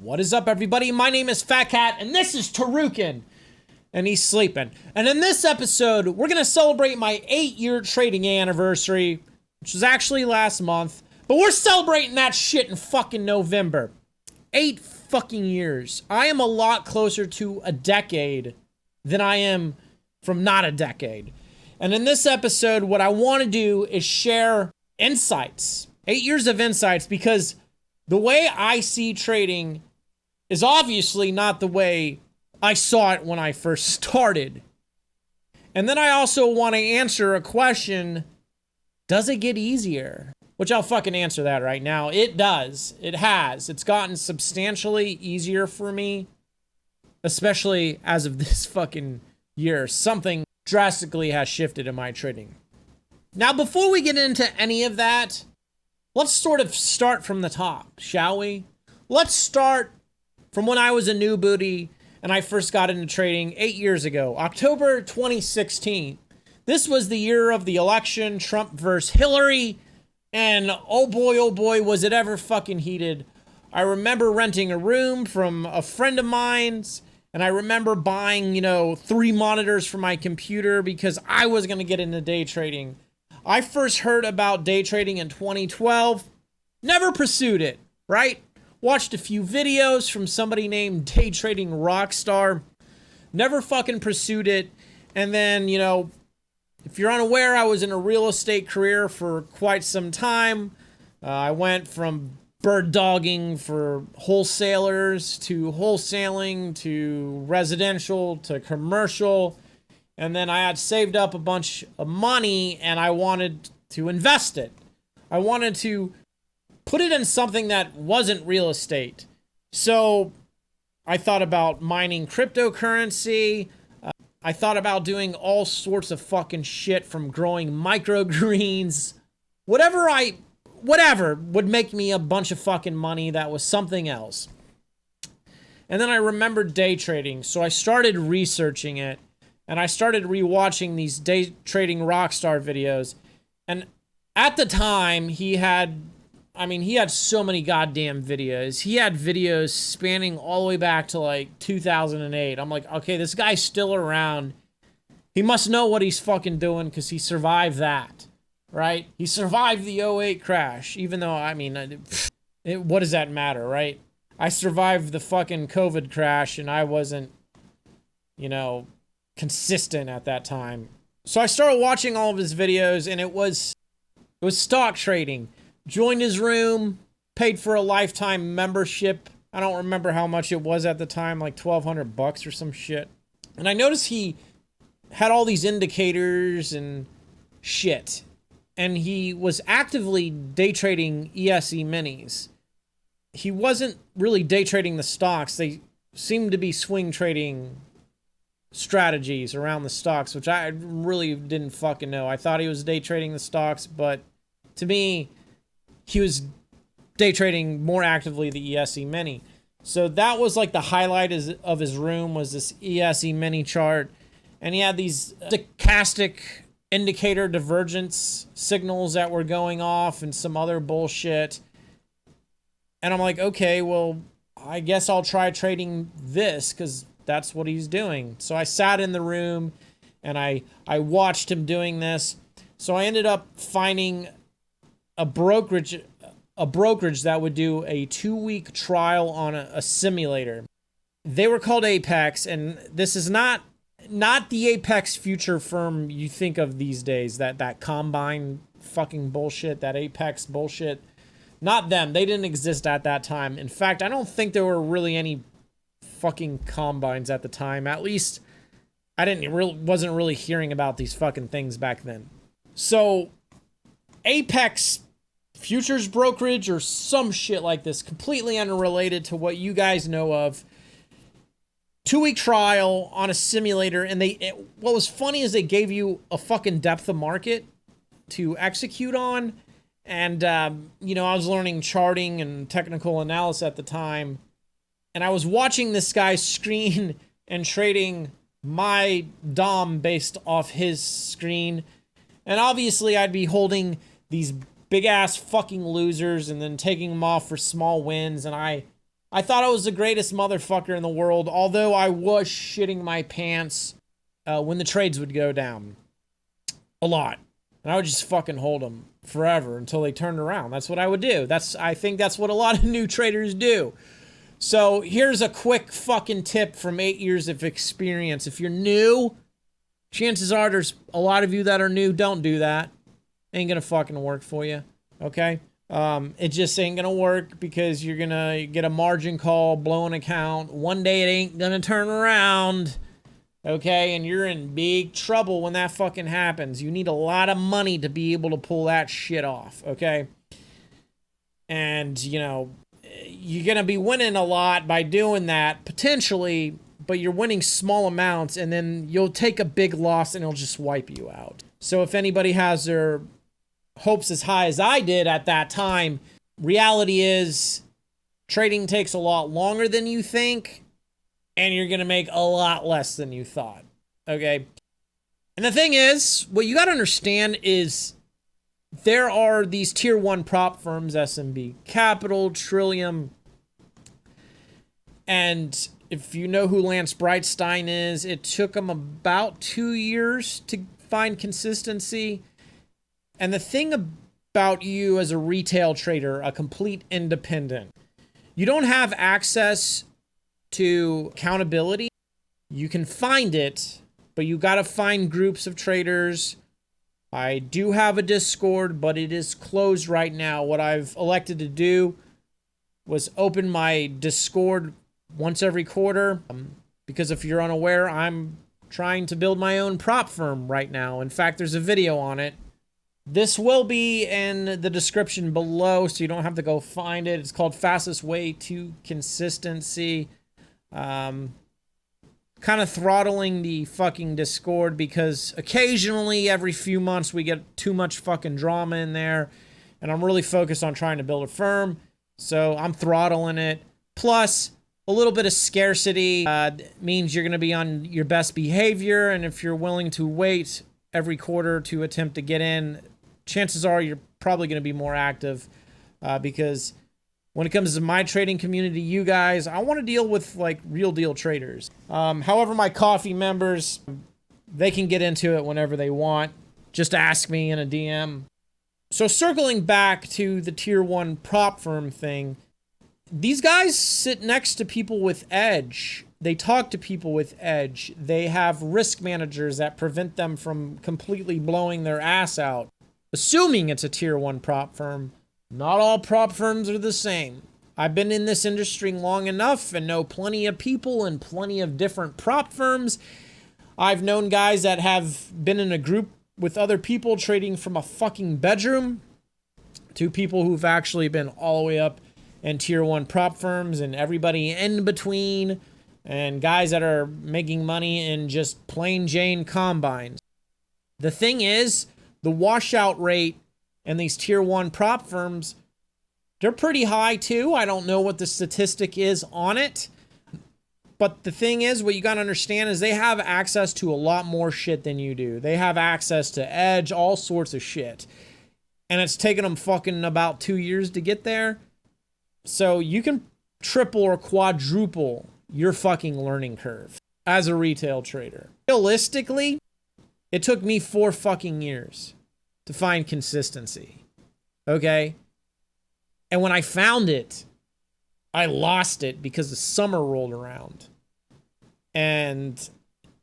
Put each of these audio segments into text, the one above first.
What is up, everybody? My name is Fat Cat, and this is Tarukin, and he's sleeping. And in this episode, we're going to celebrate my 8-year trading anniversary, which was actually last month, but we're celebrating that shit in fucking November. 8 fucking years. I am a lot closer to a decade than I am from not a decade. And in this episode, what I want to do is share insights. 8 years of insights, because the way I see trading is obviously not the way I saw it when I first started. And then I also want to answer a question, does it get easier? Which I'll fucking answer that right now. It does. It has. It's gotten substantially easier for me, especially as of this fucking year. Something drastically has shifted in my trading. Now, before we get into any of that, let's sort of start from the top, shall we? Let's start from when I was a new booty and I first got into trading 8 years ago, October 2016. This was the year of the election, Trump versus Hillary, and oh boy, was it ever fucking heated. I remember renting a room from a friend of mine's, and I remember buying, 3 monitors for my computer because I was going to get into day trading. I first heard about day trading in 2012, never pursued it, right? Watched a few videos from somebody named Day Trading Rockstar, never fucking pursued it. And then, if you're unaware, I was in a real estate career for quite some time. I went from bird dogging for wholesalers to wholesaling to residential to commercial. And then I had saved up a bunch of money and I wanted to invest it. I wanted to put it in something that wasn't real estate. So I thought about mining cryptocurrency. I thought about doing all sorts of fucking shit, from growing microgreens, whatever would make me a bunch of fucking money that was something else. And then I remembered day trading. So I started researching it. And I started rewatching these Day Trading Rockstar videos. And at the time, he had so many goddamn videos. He had videos spanning all the way back to like 2008. I'm like, okay, this guy's still around. He must know what he's fucking doing because he survived that, right? He survived the '08 crash, even though, what does that matter, right? I survived the fucking COVID crash and I wasn't, consistent at that time. So I started watching all of his videos, and it was stock trading. Joined his room, paid for a lifetime membership. I don't remember how much it was at the time, like $1,200 or some shit. And I noticed he had all these indicators and shit. And he was actively day trading ESE minis. He wasn't really day trading the stocks. They seemed to be swing trading strategies around the stocks, which I really didn't fucking know. I thought he was day trading the stocks, but to me, he was day trading more actively the ESE mini. So that was like the highlight of his room, was this ESE mini chart. And he had these stochastic indicator divergence signals that were going off and some other bullshit. And I'm like, okay, well, I guess I'll try trading this because that's what he's doing. So I sat in the room and I watched him doing this. So I ended up finding a brokerage that would do a 2-week trial on a simulator. They were called Apex, and this is not the Apex future firm you think of these days, that Combine fucking bullshit, that Apex bullshit. Not them. They didn't exist at that time. In fact, I don't think there were really any fucking combines at the time. At least I wasn't really hearing about these fucking things back then. So Apex futures brokerage or some shit like this, completely unrelated to what you guys know of. 2-week trial on a simulator, and what was funny is they gave you a fucking depth of market to execute on. And I was learning charting and technical analysis at the time. And I was watching this guy's screen and trading my DOM based off his screen. And obviously I'd be holding these big ass fucking losers and then taking them off for small wins. And I I thought I was the greatest motherfucker in the world, although I was shitting my pants when the trades would go down. A lot. And I would just fucking hold them forever until they turned around. That's what I would do. I think that's what a lot of new traders do. So here's a quick fucking tip from 8 years of experience. If you're new, chances are there's a lot of you that are new. Don't do that. Ain't gonna fucking work for you. Okay? It just ain't gonna work because you're gonna get a margin call, blow an account. One day it ain't gonna turn around. Okay? And you're in big trouble when that fucking happens. You need a lot of money to be able to pull that shit off. Okay? And, you know, you're gonna be winning a lot by doing that, potentially, but you're winning small amounts, and then you'll take a big loss and it'll just wipe you out. So if anybody has their hopes as high as I did at that time, reality is trading takes a lot longer than you think, and you're gonna make a lot less than you thought. Okay? And the thing is, what you gotta understand is there are these tier 1 prop firms, SMB Capital, Trillium, and if you know who Lance Brightstein is, it took him about 2 years to find consistency. And the thing about you as a retail trader, a complete independent, you don't have access to accountability. You can find it, but you got to find groups of traders. I do have a Discord, but it is closed right now. What I've elected to do was open my Discord once every quarter, because if you're unaware, I'm trying to build my own prop firm right now. In fact, there's a video on it. This will be in the description below, so you don't have to go find it. It's called Fastest Way to Consistency. Kind of throttling the fucking Discord because occasionally every few months we get too much fucking drama in there, and I'm really focused on trying to build a firm, so I'm throttling it. Plus, a little bit of scarcity means you're going to be on your best behavior, and if you're willing to wait every quarter to attempt to get in, chances are you're probably going to be more active because when it comes to my trading community, you guys, I want to deal with like real deal traders. However, my coffee members, they can get into it whenever they want. Just ask me in a DM. So circling back to the tier 1 prop firm thing, these guys sit next to people with edge. They talk to people with edge. They have risk managers that prevent them from completely blowing their ass out. Assuming it's a tier 1 prop firm, not all prop firms are the same. I've been in this industry long enough and know plenty of people and plenty of different prop firms. I've known guys that have been in a group with other people trading from a fucking bedroom to people who've actually been all the way up in tier 1 prop firms and everybody in between, and guys that are making money in just plain Jane combines. The thing is, the washout rate in these tier 1 prop firms, they're pretty high too. I don't know what the statistic is on it. But the thing is, what you got to understand is they have access to a lot more shit than you do. They have access to edge, all sorts of shit. And it's taken them fucking about 2 years to get there. So you can triple or quadruple your fucking learning curve as a retail trader. Realistically, it took me 4 fucking years to find consistency. Okay? And when I found it, I lost it because the summer rolled around. And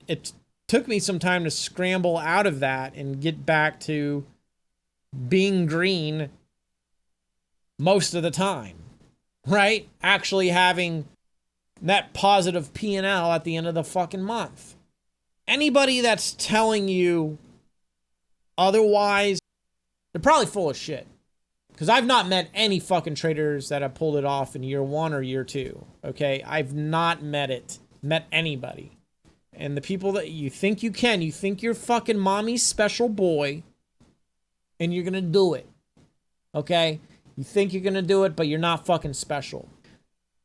it took me some time to scramble out of that and get back to being green most of the time. Right? Actually having net positive P&L at the end of the fucking month. Anybody that's telling you otherwise, they're probably full of shit. Because I've not met any fucking traders that have pulled it off in year 1 or year 2. Okay? I've not met anybody. And the people that you think you can, you think you're fucking mommy's special boy, and you're gonna do it. Okay? You think you're gonna do it, but you're not fucking special.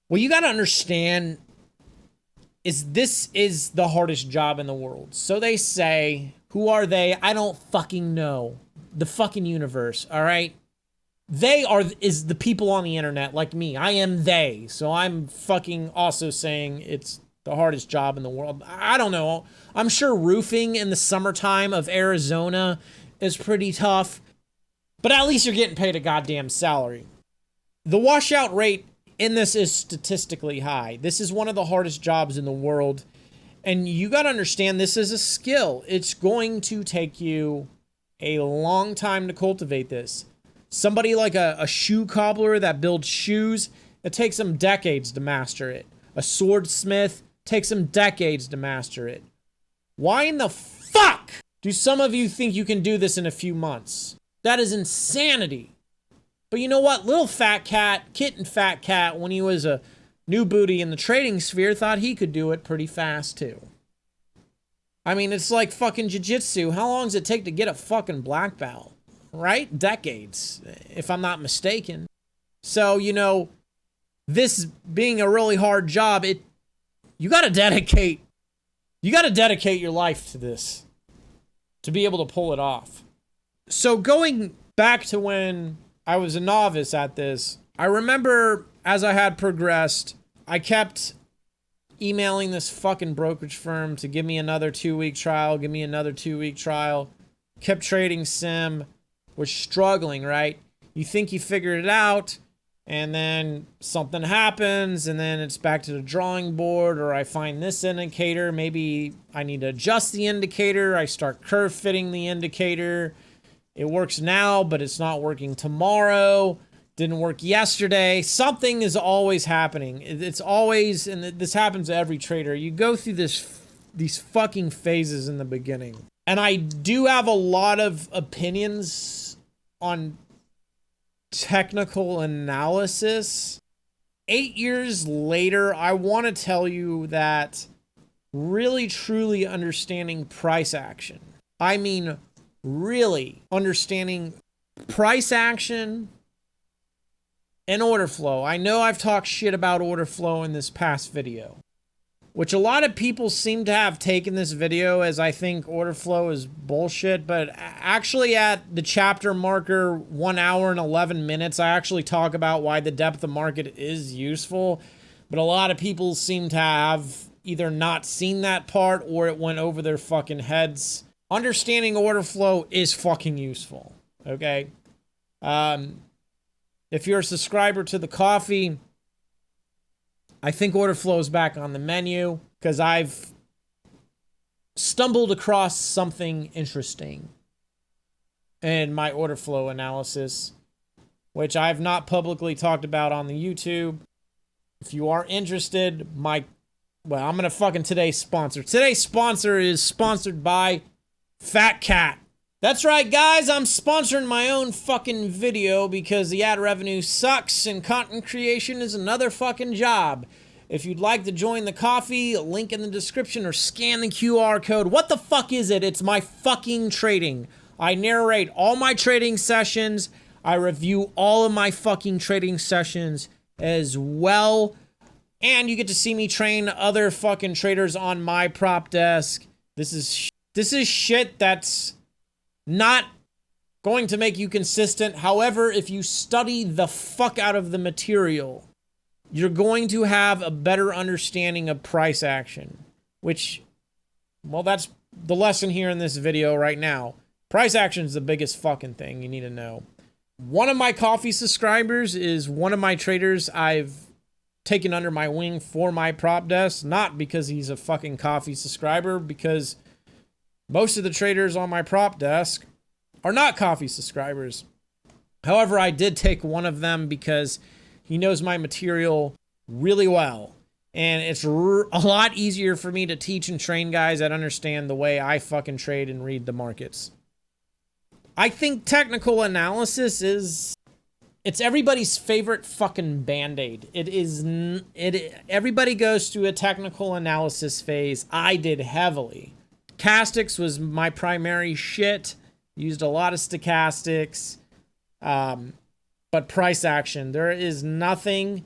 What you gotta understand is this is the hardest job in the world. So they say, who are they? I don't fucking know. The fucking universe, all right? is the people on the internet like me. I am they. So I'm fucking also saying it's the hardest job in the world. I don't know. I'm sure roofing in the summertime of Arizona is pretty tough, but at least you're getting paid a goddamn salary. The washout rate in this is statistically high. This is one of the hardest jobs in the world. And you got to understand, this is a skill. It's going to take you a long time to cultivate this. Somebody like a shoe cobbler that builds shoes, it takes them decades to master it. A swordsmith takes them decades to master it. Why in the fuck do some of you think you can do this in a few months? That is insanity. But you know what? Little Fat Cat, Kitten Fat Cat, when he was a new booty in the trading sphere, thought he could do it pretty fast too. I mean, it's like fucking jiu-jitsu. How long does it take to get a fucking black belt? Right? Decades, if I'm not mistaken. So, you know, this being a really hard job, you gotta dedicate your life to this to be able to pull it off. So going back to when I was a novice at this, I remember as I had progressed, I kept emailing this fucking brokerage firm to give me another 2-week trial, kept trading sim, was struggling, right? You think you figured it out, and then something happens, and then it's back to the drawing board, or I find this indicator, maybe I need to adjust the indicator, I start curve fitting the indicator, it works now, but it's not working tomorrow, didn't work yesterday. Something is always happening. It's always, and this happens to every trader, you go through these fucking phases in the beginning. And I do have a lot of opinions on technical analysis. 8 years later, I want to tell you that really truly understanding price action, I mean really understanding price action and order flow. I know I've talked shit about order flow in this past video, which a lot of people seem to have taken this video as I think order flow is bullshit, but actually at the chapter marker 1 hour and 11 minutes, I actually talk about why the depth of market is useful, but a lot of people seem to have either not seen that part or it went over their fucking heads. Understanding order flow is fucking useful, okay? If you're a subscriber to the coffee, I think order flow is back on the menu because I've stumbled across something interesting in my order flow analysis, which I've not publicly talked about on the YouTube. If you are interested, I'm going to fucking today's sponsor. Today's sponsor is sponsored by Fat Cat. That's right, guys, I'm sponsoring my own fucking video because the ad revenue sucks and content creation is another fucking job. If you'd like to join the coffee, link in the description or scan the QR code. What the fuck is it? It's my fucking trading. I narrate all my trading sessions. I review all of my fucking trading sessions as well. And you get to see me train other fucking traders on my prop desk. This is shit that's not going to make you consistent. However, if you study the fuck out of the material, you're going to have a better understanding of price action, which, well, that's the lesson here in this video right now. Price action is the biggest fucking thing you need to know. One of my coffee subscribers is one of my traders I've taken under my wing for my prop desk, not because he's a fucking coffee subscriber, because most of the traders on my prop desk are not coffee subscribers. However, I did take one of them because he knows my material really well. And it's a lot easier for me to teach and train guys that understand the way I fucking trade and read the markets. I think technical analysis it's everybody's favorite fucking band-aid. Everybody goes through a technical analysis phase. I did heavily. Stochastics was my primary shit. Used a lot of stochastics. But price action, there is nothing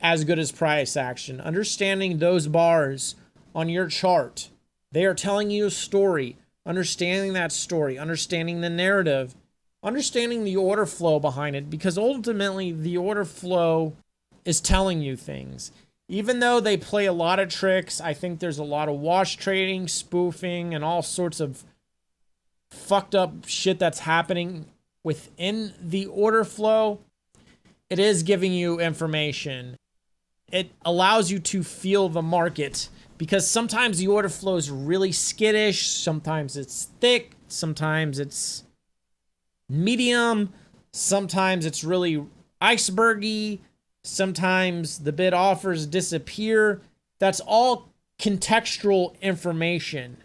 as good as price action. Understanding those bars on your chart, they are telling you a story. Understanding that story, understanding the narrative understanding the order flow behind it, because ultimately the order flow is telling you things. Even though they play a lot of tricks, I think there's a lot of wash trading, spoofing, and all sorts of fucked up shit that's happening within the order flow. It is giving you information. It allows you to feel the market, because sometimes the order flow is really skittish, sometimes it's thick, sometimes it's medium, sometimes it's really icebergy, sometimes the bid offers disappear. That's all contextual information.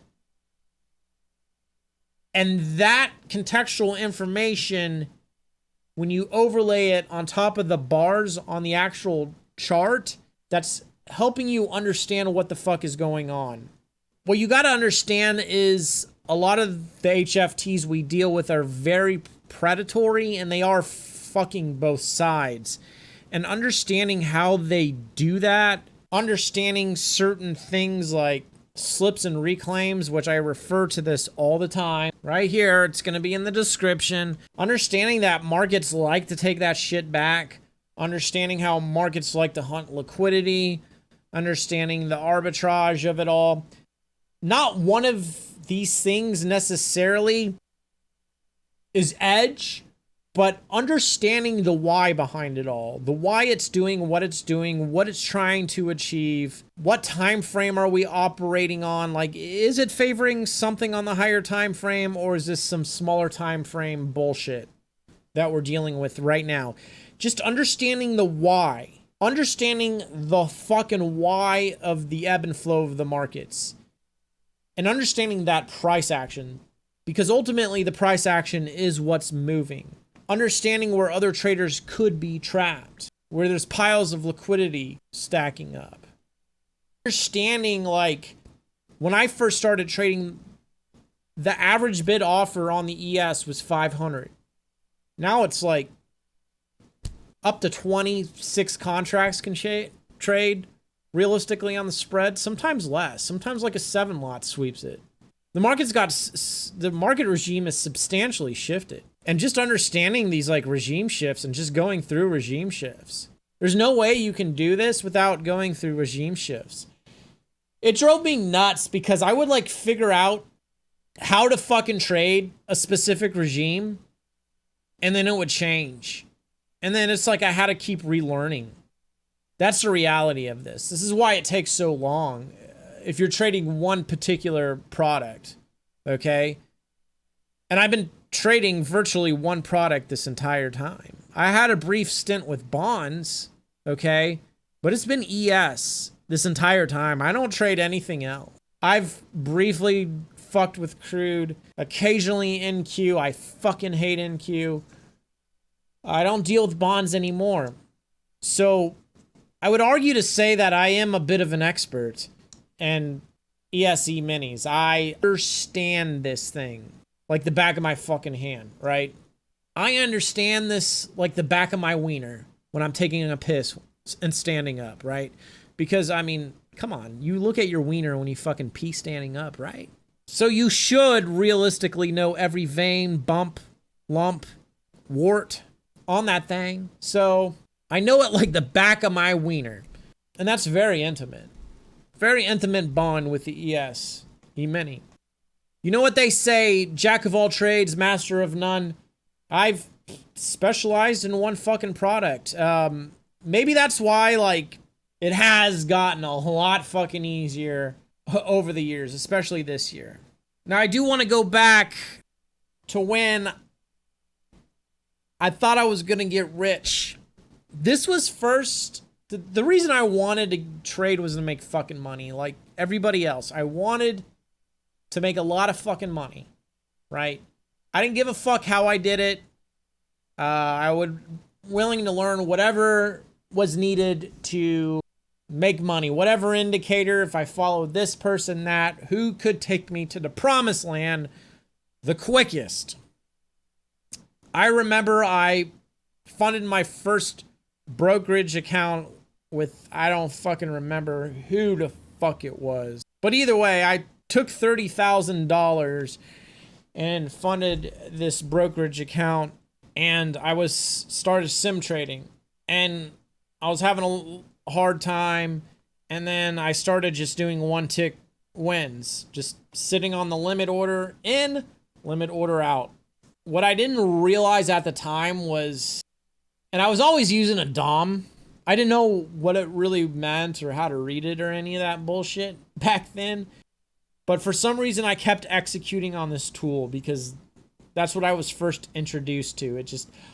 And that contextual information, when you overlay it on top of the bars on the actual chart, that's helping you understand what the fuck is going on. What you got to understand is a lot of the HFTs we deal with are very predatory, and they are fucking both sides. And understanding how they do that, understanding certain things like slips and reclaims, which I refer to this all the time. Right here, it's going to be in the description. Understanding that markets like to take that shit back. Understanding how markets like to hunt liquidity. Understanding the arbitrage of it all. Not one of these things necessarily is edge, but understanding the why behind it all, the why it's doing, what it's trying to achieve, what time frame are we operating on? Like, is it favoring something on the higher time frame, or is this some smaller time frame bullshit that we're dealing with right now? Just understanding the why, understanding the fucking why of the ebb and flow of the markets, and understanding that price action, because ultimately the price action is what's moving. Understanding where other traders could be trapped, where there's piles of liquidity stacking up. Understanding, like, when I first started trading, the average bid offer on the ES was 500. Now it's like up to 26 contracts can trade realistically on the spread, sometimes less, sometimes like a 7 lot sweeps it. The market regime is substantially shifted. And just understanding these like regime shifts and just going through regime shifts. There's no way you can do this without going through regime shifts. It drove me nuts because I would like figure out how to fucking trade a specific regime, and then it would change. And then it's like I had to keep relearning. That's the reality of this. This is why it takes so long if you're trading one particular product, okay? And I've been trading virtually one product this entire time. I had a brief stint with bonds, okay? But it's been ES this entire time. I don't trade anything else. I've briefly fucked with crude, occasionally NQ. I fucking hate NQ. I don't deal with bonds anymore. So I would argue to say that I am a bit of an expert in ESE minis. I understand this thing like the back of my fucking hand, right? I understand this like the back of my wiener when I'm taking a piss and standing up, right? Because, I mean, come on, you look at your wiener when you fucking pee standing up, right? So you should realistically know every vein, bump, lump, wart on that thing. So I know it like the back of my wiener. And that's very intimate. Very intimate bond with the ES, E-mini. You know what they say, jack of all trades, master of none. I've specialized in one fucking product. Maybe that's why, like, it has gotten a lot fucking easier over the years, especially this year. Now, I do want to go back to when I thought I was going to get rich. This was first... The reason I wanted to trade was to make fucking money, like everybody else. I wanted to make a lot of fucking money, right? I didn't give a fuck how I did it. I would willing to learn whatever was needed to make money, whatever indicator, if I followed this person, that, who could take me to the promised land the quickest. I remember I funded my first brokerage account with, I don't fucking remember who the fuck it was. But either way, I took $30,000 and funded this brokerage account, and I was started sim trading, and I was having a hard time, and then I started just doing one tick wins, just sitting on the limit order in, limit order out. What I didn't realize at the time was, and I was always using a DOM. I didn't know what it really meant or how to read it or any of that bullshit back then. But for some reason, I kept executing on this tool because that's what I was first introduced to.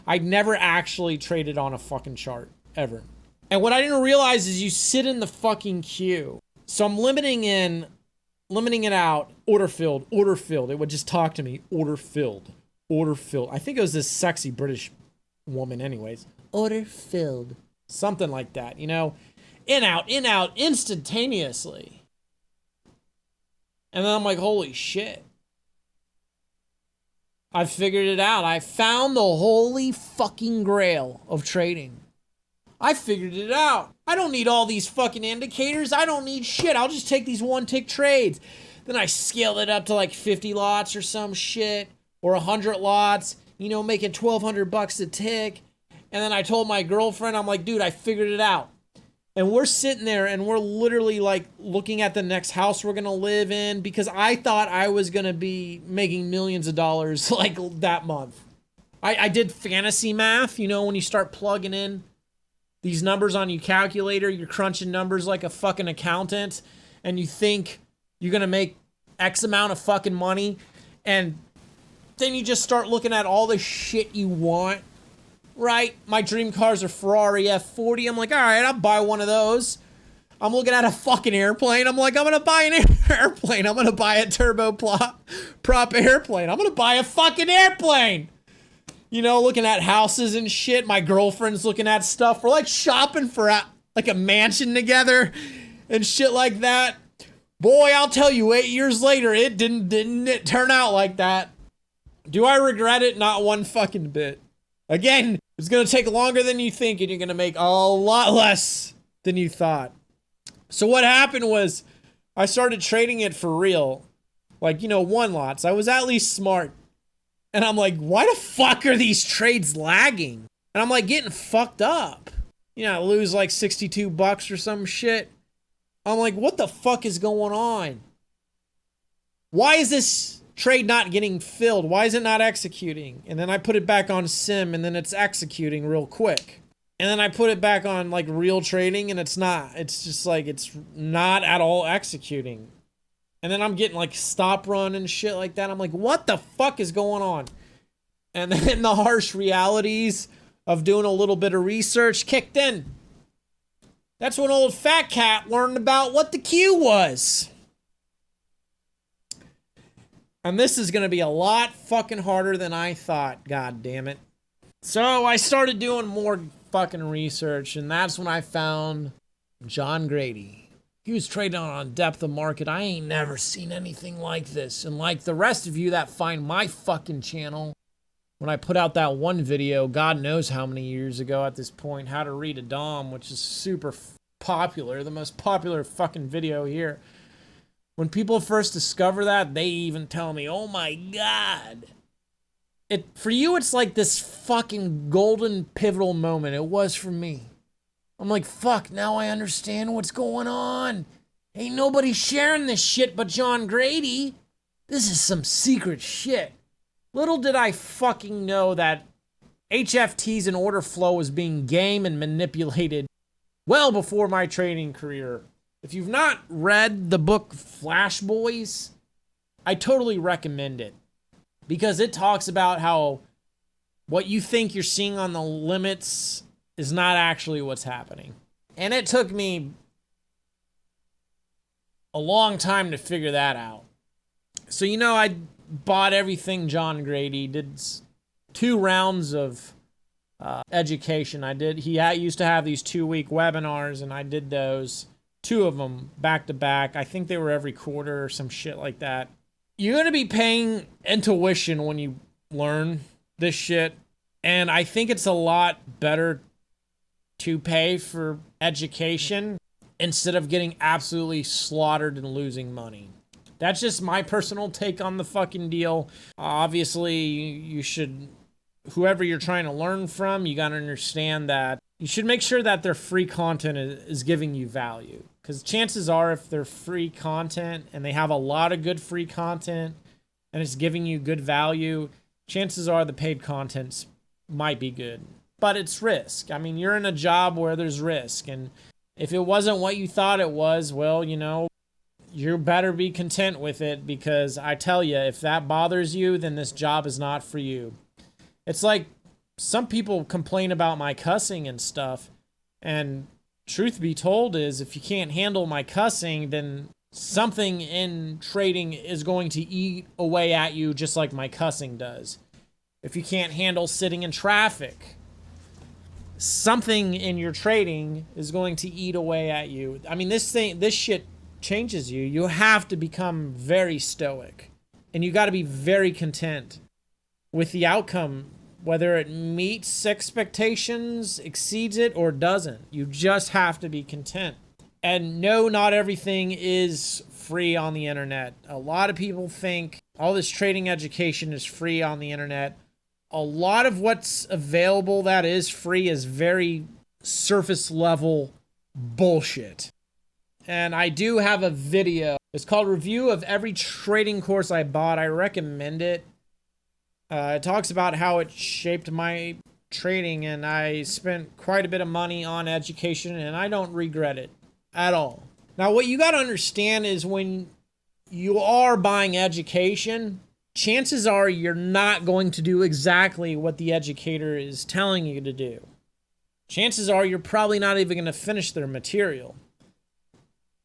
I never actually traded on a fucking chart, ever. And what I didn't realize is you sit in the fucking queue. So I'm limiting it out, order filled. It would just talk to me, order filled. I think it was this sexy British woman anyways. Order filled. Something like that, in, out, instantaneously. And then I'm like, holy shit. I figured it out. I found the holy fucking grail of trading. I figured it out. I don't need all these fucking indicators. I don't need shit. I'll just take these one tick trades. Then I scaled it up to like 50 lots or some shit, or 100 lots, making $1,200 a tick. And then I told my girlfriend, I'm like, dude, I figured it out. And we're sitting there and we're literally like looking at the next house we're going to live in, because I thought I was going to be making millions of dollars like that month. I did fantasy math, when you start plugging in these numbers on your calculator, you're crunching numbers like a fucking accountant, and you think you're going to make X amount of fucking money. And then you just start looking at all the shit you want. Right? My dream cars are Ferrari F40. I'm like, all right, I'll buy one of those. I'm looking at a fucking airplane. I'm like, I'm going to buy an airplane. I'm going to buy a prop airplane. I'm going to buy a fucking airplane. Looking at houses and shit. My girlfriend's looking at stuff. We're like shopping for like a mansion together and shit like that. Boy, I'll tell you, 8 years later, it didn't turn out like that. Do I regret it? Not one fucking bit. Again, it's going to take longer than you think, and you're going to make a lot less than you thought. So what happened was I started trading it for real. Like, one lots. I was at least smart. And I'm like, why the fuck are these trades lagging? And I'm like getting fucked up. I lose like $62 or some shit. I'm like, what the fuck is going on? Why is this trade not getting filled? Why is it not executing? And then I put it back on sim, and then it's executing real quick. And then I put it back on like real trading, and it's not. It's just like, it's not at all executing. And then I'm getting like stop run and shit like that. I'm like, what the fuck is going on? And then the harsh realities of doing a little bit of research kicked in. That's when old Fat Cat learned about what the Q was. And this is going to be a lot fucking harder than I thought, god damn it. So I started doing more fucking research, and that's when I found John Grady. He was trading on depth of market. I ain't never seen anything like this. And like the rest of you that find my fucking channel, when I put out that one video, God knows how many years ago at this point, how to read a DOM, which is super popular, the most popular fucking video here. When people first discover that, they even tell me, oh my God. For you, it's like this fucking golden pivotal moment. It was for me. I'm like, fuck, now I understand what's going on. Ain't nobody sharing this shit but John Grady. This is some secret shit. Little did I fucking know that HFTs and order flow was being game and manipulated well before my trading career. If you've not read the book Flash Boys, I totally recommend it, because it talks about how what you think you're seeing on the limits is not actually what's happening. And it took me a long time to figure that out. So, I bought everything John Grady, did 2 rounds of education. He used to have these 2-week webinars, and I did those. 2 of them back to back. I think they were every quarter or some shit like that. You're going to be paying intuition when you learn this shit. And I think it's a lot better to pay for education instead of getting absolutely slaughtered and losing money. That's just my personal take on the fucking deal. Obviously, you should, whoever you're trying to learn from, you got to understand that you should make sure that their free content is giving you value. Because chances are, if they're free content and they have a lot of good free content and it's giving you good value, chances are the paid contents might be good. But it's risk. I mean, you're in a job where there's risk. And if it wasn't what you thought it was, well, you know, you better be content with it, because I tell you, if that bothers you, then this job is not for you. It's like some people complain about my cussing and stuff, and truth be told is, if you can't handle my cussing, then something in trading is going to eat away at you just like my cussing does. If you can't handle sitting in traffic, something in your trading is going to eat away at you. I mean, this shit changes you. You have to become very stoic, and you got to be very content with the outcome, whether it meets expectations, exceeds it, or doesn't. You just have to be content. And no, not everything is free on the internet. A lot of people think all this trading education is free on the internet. A lot of what's available that is free is very surface level bullshit. And I do have a video. It's called Review of Every Trading Course I Bought. I recommend it. It talks about how it shaped my trading, and I spent quite a bit of money on education, and I don't regret it at all. Now, what you got to understand is, when you are buying education, chances are you're not going to do exactly what the educator is telling you to do. Chances are you're probably not even going to finish their material.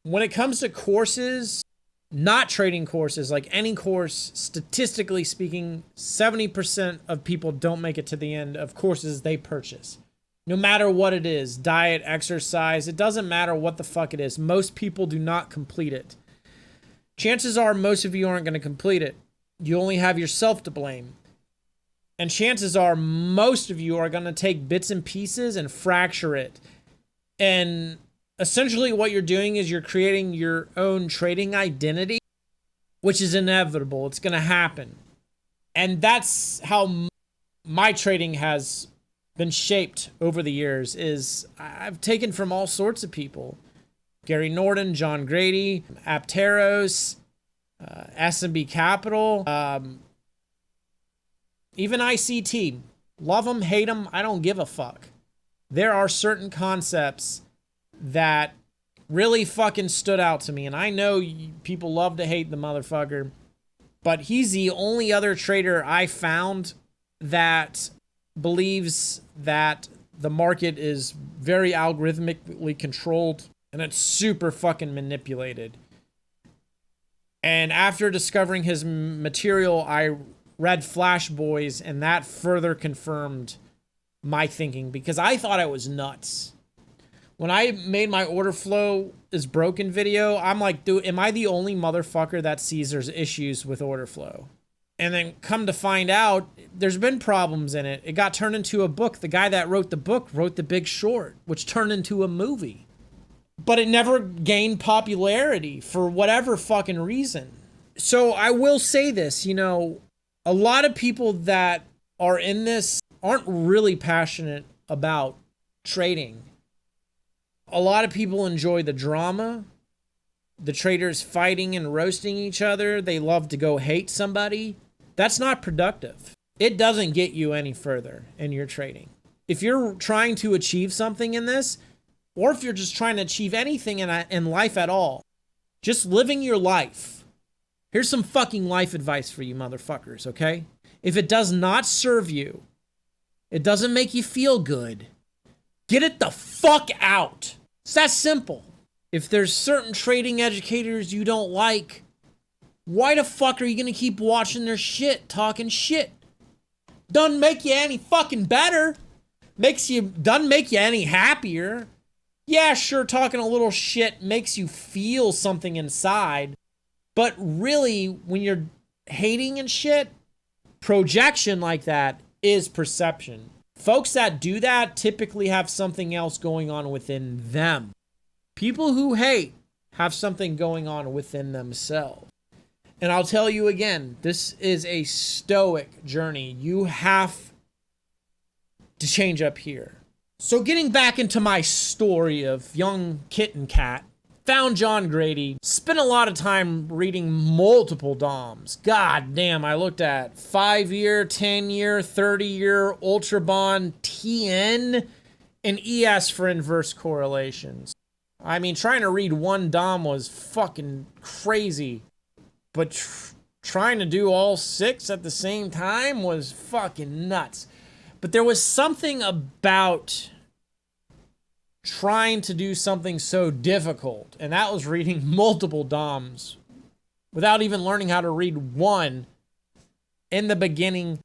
When it comes to courses, not trading courses, like any course, statistically speaking, 70% of people don't make it to the end of courses they purchase. No matter what it is, diet, exercise, it doesn't matter what the fuck it is. Most people do not complete it. Chances are most of you aren't going to complete it. You only have yourself to blame. And chances are most of you are going to take bits and pieces and fracture it. And essentially what you're doing is you're creating your own trading identity, which is inevitable. It's going to happen. And that's how my trading has been shaped over the years. Is I've taken from all sorts of people. Gary Norton, John Grady, Apteros, S&B Capital, even ICT. Love them, hate them, I don't give a fuck. There are certain concepts that really fucking stood out to me. And I know people love to hate the motherfucker, but he's the only other trader I found that believes that the market is very algorithmically controlled and it's super fucking manipulated. And after discovering his material, I read Flash Boys, and that further confirmed my thinking, because I thought I was nuts. When I made my order flow is broken video, I'm like, dude, am I the only motherfucker that sees there's issues with order flow? And then come to find out, there's been problems in it. It got turned into a book. The guy that wrote the book wrote The Big Short, which turned into a movie. But it never gained popularity for whatever fucking reason. So I will say this, you know, a lot of people that are in this aren't really passionate about trading. A lot of people enjoy the drama, the traders fighting and roasting each other. They love to go hate somebody. That's not productive. It doesn't get you any further in your trading. If you're trying to achieve something in this, or if you're just trying to achieve anything in life at all, just living your life. Here's some fucking life advice for you motherfuckers, okay? If it does not serve you, it doesn't make you feel good, get it the fuck out. It's that simple. If there's certain trading educators you don't like, why the fuck are you gonna keep watching their shit, talking shit? Doesn't make you any fucking better. Doesn't make you any happier. Yeah, sure, talking a little shit makes you feel something inside. But really, when you're hating and shit, projection like that is perception. Folks that do that typically have something else going on within them. People who hate have something going on within themselves. And I'll tell you again, this is a stoic journey. You have to change up here. So getting back into my story of young kitten cat, found John Grady, spent a lot of time reading multiple DOMs. God damn, I looked at 5-year, 10-year, 30-year, Ultra Bond, TN, and ES for inverse correlations. I mean, trying to read one DOM was fucking crazy. But trying to do all 6 at the same time was fucking nuts. But there was something about trying to do something so difficult, and that was reading multiple DOMs without even learning how to read one in the beginning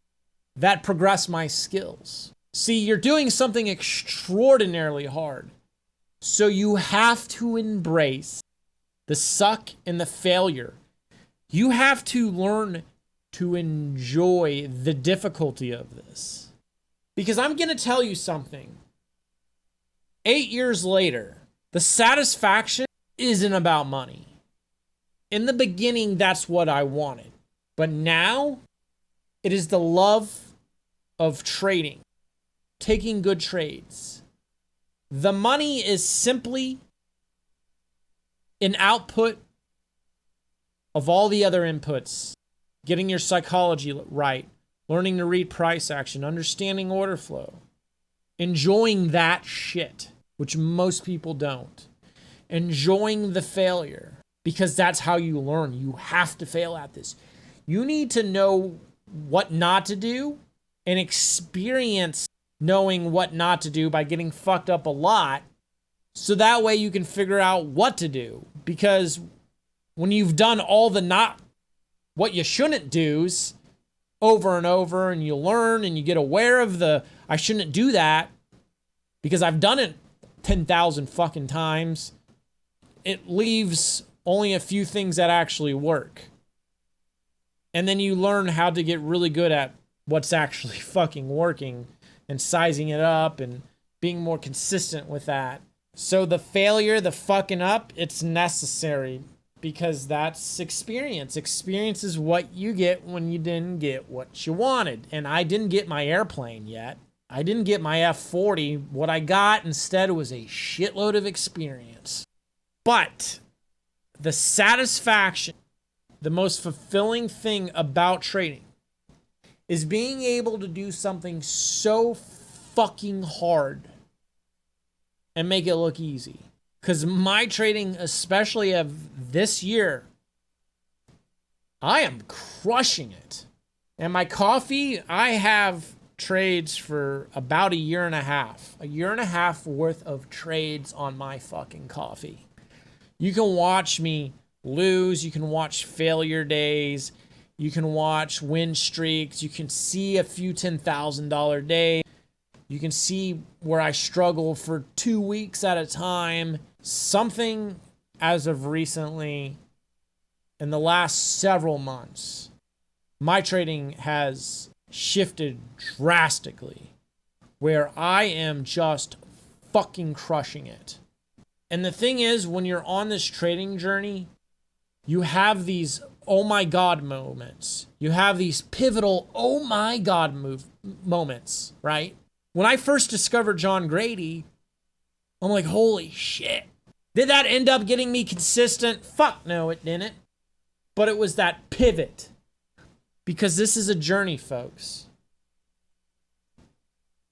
that progressed my skills. See, you're doing something extraordinarily hard, so you have to embrace the suck and the failure. You have to learn to enjoy the difficulty of this. Because I'm going to tell you something. 8 years later, the satisfaction isn't about money. In the beginning, that's what I wanted. But now, it is the love of trading, taking good trades. The money is simply an output of all the other inputs, getting your psychology right, learning to read price action, understanding order flow, enjoying that shit, which most people don't, enjoying the failure, because that's how you learn. You have to fail at this. You need to know what not to do and experience knowing what not to do by getting fucked up a lot, so that way you can figure out what to do. Because when you've done all the not what you shouldn't do's over and over, and you learn and you get aware of the I shouldn't do that because I've done it 10,000 fucking times, it leaves only a few things that actually work. And then you learn how to get really good at what's actually fucking working and sizing it up and being more consistent with that. So the failure, the fucking up, it's necessary. Because that's experience. Experience is what you get when you didn't get what you wanted. And I didn't get my airplane yet. I didn't get my F-40. What I got instead was a shitload of experience. But the satisfaction, the most fulfilling thing about trading is being able to do something so fucking hard and make it look easy. Because my trading, especially of this year, I am crushing it. And my coffee, I have trades for about a year and a half. A year and a half worth of trades on my fucking coffee. You can watch me lose. You can watch failure days. You can watch win streaks. You can see a few $10,000 days. You can see where I struggle for 2 weeks at a time. Something as of recently, in the last several months, my trading has shifted drastically where I am just fucking crushing it. And the thing is, when you're on this trading journey, you have these oh my God moments. You have these pivotal oh my God moments, right? When I first discovered John Grady, I'm like, holy shit. Did that end up getting me consistent? Fuck no, it didn't. But it was that pivot. Because this is a journey, folks.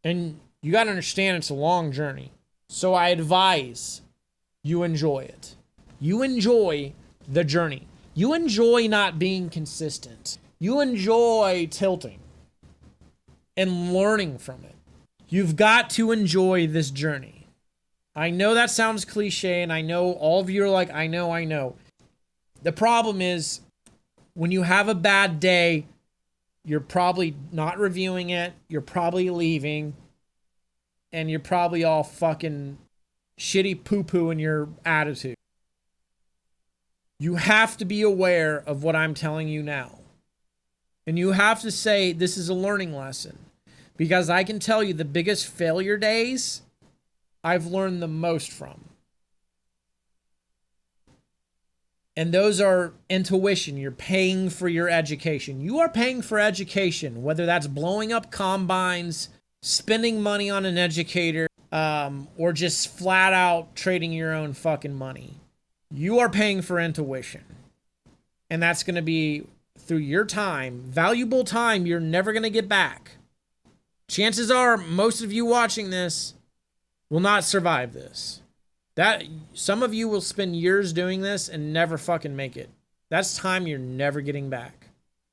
And you got to understand it's a long journey. So I advise you enjoy it. You enjoy the journey. You enjoy not being consistent. You enjoy tilting and learning from it. You've got to enjoy this journey. I know that sounds cliche, and I know all of you are like, I know. The problem is, when you have a bad day, you're probably not reviewing it, you're probably leaving, and you're probably all fucking shitty poo-poo in your attitude. You have to be aware of what I'm telling you now. And you have to say, this is a learning lesson. Because I can tell you the biggest failure days I've learned the most from. And those are intuition. You're paying for your education. You are paying for education, whether that's blowing up combines, spending money on an educator, or just flat out trading your own fucking money. You are paying for intuition. And that's going to be through your time, valuable time you're never going to get back. Chances are most of you watching this will not survive this. That some of you will spend years doing this and never fucking make it. That's time you're never getting back.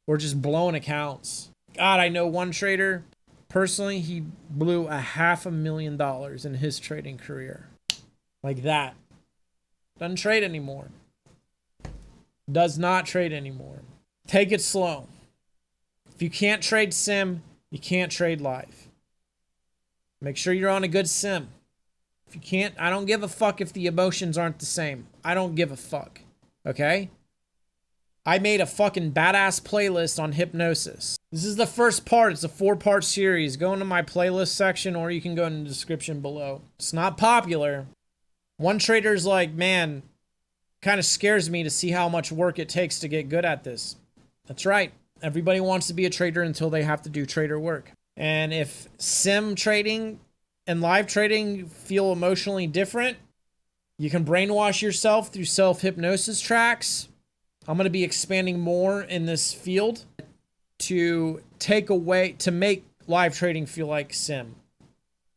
Or just blowing accounts. God, I know one trader, personally, he blew $500,000 in his trading career. Like that. Doesn't trade anymore. Does not trade anymore. Take it slow. If you can't trade sim, you can't trade live. Make sure you're on a good sim. If you can't, I don't give a fuck if the emotions aren't the same. I don't give a fuck. Okay? I made a fucking badass playlist on hypnosis. This is the first part. It's a 4-part series. Go into my playlist section or you can go in the description below. It's not popular. One trader's like, man, kind of scares me to see how much work it takes to get good at this. That's right. Everybody wants to be a trader until they have to do trader work. And if sim trading and live trading feel emotionally different, you can brainwash yourself through self-hypnosis tracks. I'm going to be expanding more in this field to make live trading feel like sim.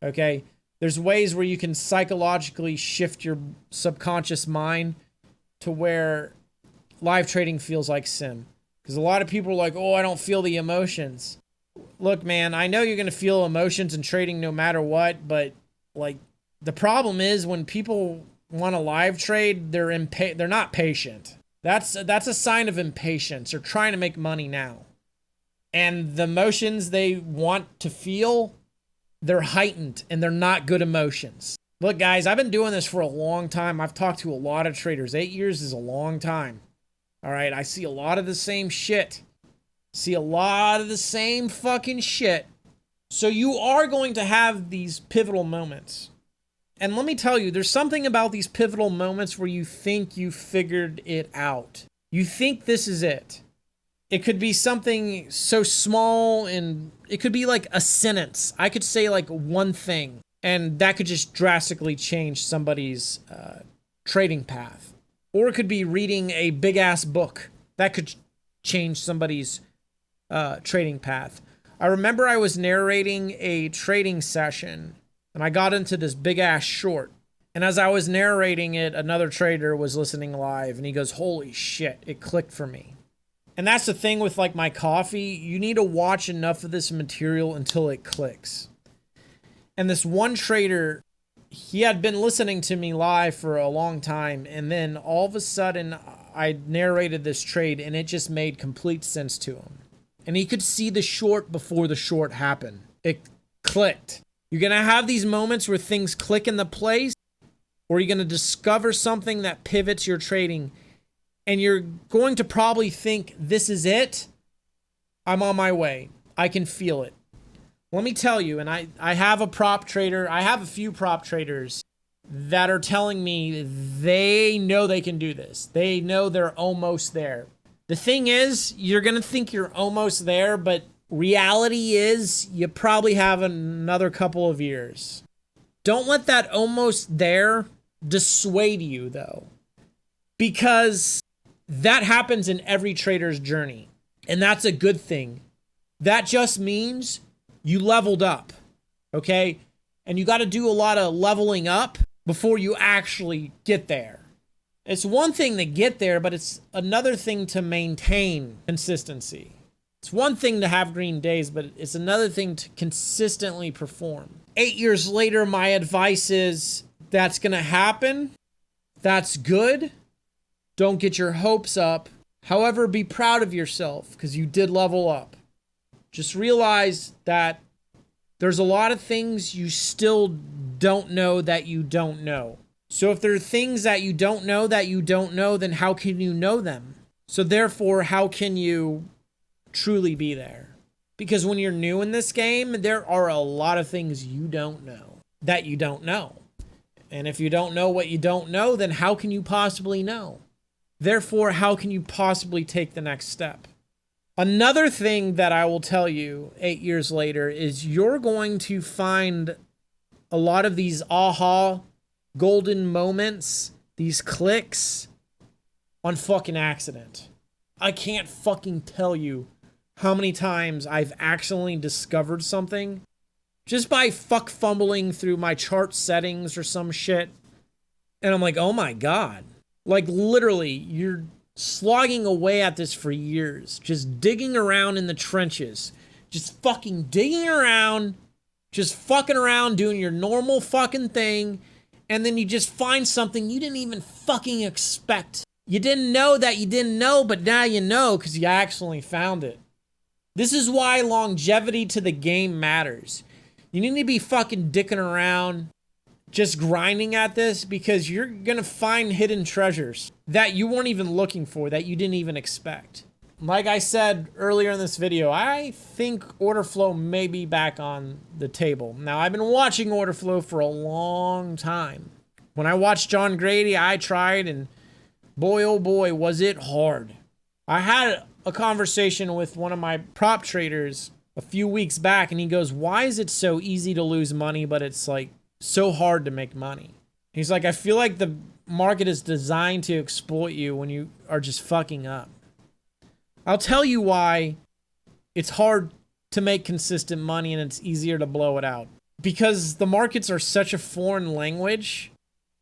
Okay? There's ways where you can psychologically shift your subconscious mind to where live trading feels like sim. Because a lot of people are like, oh, I don't feel the emotions. Look, man, I know you're going to feel emotions in trading no matter what, but like the problem is when people want to live trade, they're not patient. That's a sign of impatience. They're trying to make money now. And the emotions they want to feel, they're heightened and they're not good emotions. Look, guys, I've been doing this for a long time. I've talked to a lot of traders. 8 years is a long time. All right, I see a lot of the same shit. See a lot of the same fucking shit. So you are going to have these pivotal moments. And let me tell you, there's something about these pivotal moments where you think you figured it out. You think this is it. It could be something so small and it could be like a sentence. I could say like one thing and that could just drastically change somebody's trading path. Or it could be reading a big ass book. That could change somebody's trading path. I remember I was narrating a trading session and I got into this big ass short. And as I was narrating it, another trader was listening live and he goes, holy shit, it clicked for me. And that's the thing with like my coffee. You need to watch enough of this material until it clicks. And this one trader, he had been listening to me live for a long time. And then all of a sudden I narrated this trade and it just made complete sense to him. And he could see the short before the short happened. It clicked. You're going to have these moments where things click into place, or you're going to discover something that pivots your trading. And you're going to probably think, this is it. I'm on my way. I can feel it. Let me tell you, and I have a prop trader. I have a few prop traders that are telling me they know they can do this. They know they're almost there. The thing is, you're going to think you're almost there, but reality is you probably have another couple of years. Don't let that almost there dissuade you, though, because that happens in every trader's journey, and that's a good thing. That just means you leveled up, okay? And you got to do a lot of leveling up before you actually get there. It's one thing to get there, but it's another thing to maintain consistency. It's one thing to have green days, but it's another thing to consistently perform. 8 years later, my advice is that's going to happen. That's good. Don't get your hopes up. However, be proud of yourself because you did level up. Just realize that there's a lot of things you still don't know that you don't know. So if there are things that you don't know, then how can you know them? So therefore, how can you truly be there? Because when you're new in this game, there are a lot of things you don't know that you don't know. And if you don't know what you don't know, then how can you possibly know? Therefore, how can you possibly take the next step? Another thing that I will tell you 8 years later is you're going to find a lot of these aha golden moments, these clicks, on fucking accident. I can't fucking tell you how many times I've accidentally discovered something just by fumbling through my chart settings or some shit. And I'm like, oh my God. Like literally, you're slogging away at this for years, just digging around in the trenches, just fucking digging around, just fucking around doing your normal fucking thing. And then you just find something you didn't even fucking expect. You didn't know that you didn't know, but now you know because you actually found it. This is why longevity to the game matters. You need to be fucking dicking around, just grinding at this, because you're going to find hidden treasures that you weren't even looking for, that you didn't even expect. Like I said earlier in this video, I think order flow may be back on the table. Now, I've been watching order flow for a long time. When I watched John Grady, I tried, and boy, oh boy, was it hard. I had a conversation with one of my prop traders a few weeks back, and he goes, why is it so easy to lose money, but it's like so hard to make money? He's like, I feel like the market is designed to exploit you when you are just fucking up. I'll tell you why it's hard to make consistent money and it's easier to blow it out. Because the markets are such a foreign language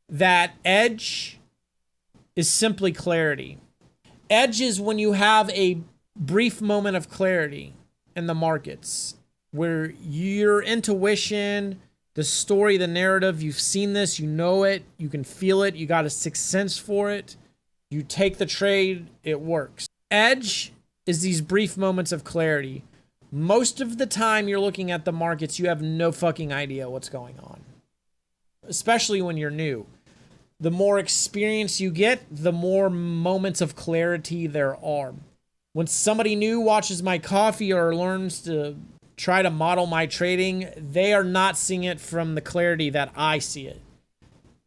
that edge is simply clarity. Edge is when you have a brief moment of clarity in the markets where your intuition, the story, the narrative, you've seen this, you know it, you can feel it, you got a sixth sense for it, you take the trade, it works. Edge is these brief moments of clarity. Most of the time you're looking at the markets, you have no fucking idea what's going on, especially when you're new. The more experience you get, the more moments of clarity there are. When somebody new watches my coffee or learns to try to model my trading, they are not seeing it from the clarity that I see it.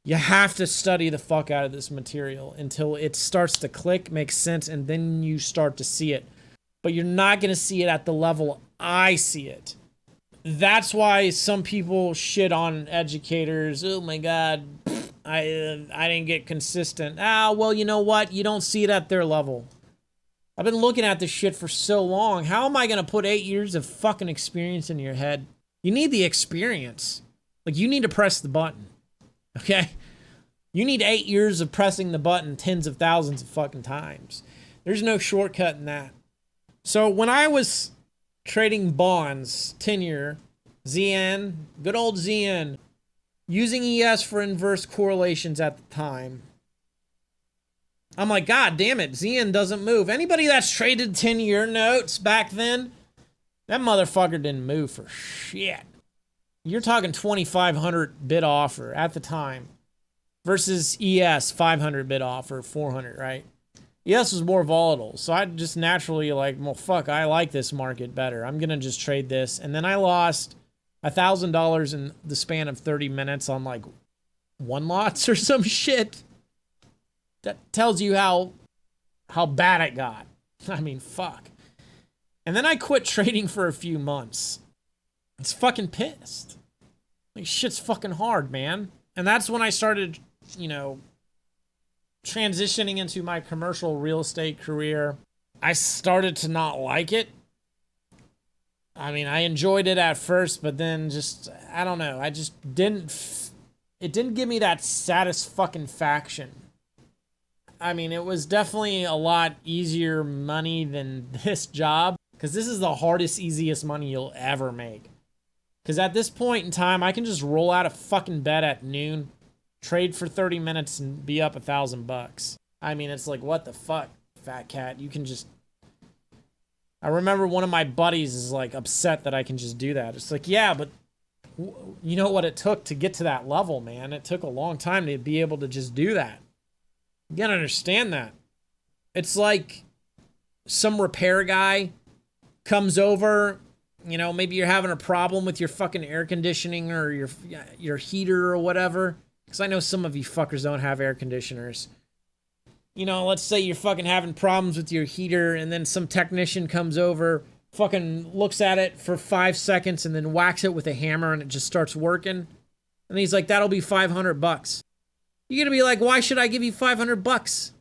You have to study the fuck out of this material until it starts to click, make sense, and then you start to see it. But you're not going to see it at the level I see it. That's why some people shit on educators. Oh my God, I didn't get consistent. Well, you know what? You don't see it at their level. I've been looking at this shit for so long. How am I going to put 8 years of fucking experience in your head? You need the experience. Like, you need to press the button. Okay? You need 8 years of pressing the button tens of thousands of fucking times. There's no shortcut in that. So when I was trading bonds, 10-year, ZN, good old ZN, using ES for inverse correlations at the time, I'm like, God damn it, ZN doesn't move. Anybody that's traded 10-year notes back then, that motherfucker didn't move for shit. You're talking 2,500 bid offer at the time versus ES 500 bid offer, 400, right? ES was more volatile. So I just naturally like, well, fuck, I like this market better. I'm going to just trade this. And then I lost $1,000 in the span of 30 minutes on like one lots or some shit. That tells you how bad it got. I mean, fuck. And then I quit trading for a few months. It's fucking pissed. Like, shit's fucking hard, man. And that's when I started, transitioning into my commercial real estate career. I started to not like it. I mean, I enjoyed it at first, but then just, I don't know. I just didn't, it didn't give me that satisfaction. I mean, it was definitely a lot easier money than this job, because this is the hardest, easiest money you'll ever make. Because at this point in time, I can just roll out a fucking bet at noon, trade for 30 minutes, and be up $1,000. I mean, it's like, what the fuck, fat cat? You can just... I remember one of my buddies is like upset that I can just do that. It's like, yeah, but you know what it took to get to that level, man? It took a long time to be able to just do that. You gotta understand that. It's like some repair guy comes over, maybe you're having a problem with your fucking air conditioning or your heater or whatever. Because I know some of you fuckers don't have air conditioners. You know, let's say you're fucking having problems with your heater and then some technician comes over, fucking looks at it for 5 seconds and then whacks it with a hammer and it just starts working. And he's like, that'll be $500. You're gonna be like, why should I give you $500?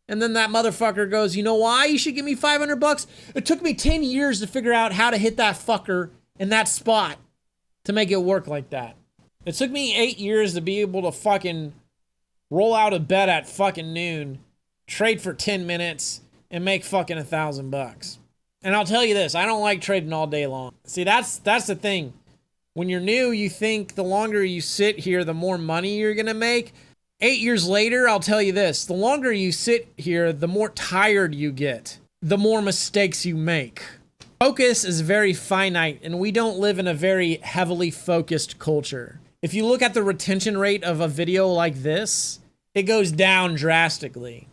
And then that motherfucker goes, you know why you should give me $500? It took me 10 years to figure out how to hit that fucker in that spot to make it work like that. It took me 8 years to be able to fucking roll out of bed at fucking noon, trade for 10 minutes, and make fucking $1,000. And I'll tell you this, I don't like trading all day long. See, that's the thing. When you're new, you think the longer you sit here, the more money you're gonna make. 8 years later, I'll tell you this, the longer you sit here, the more tired you get, the more mistakes you make. Focus is very finite, and we don't live in a very heavily focused culture. If you look at the retention rate of a video like this, it goes down drastically,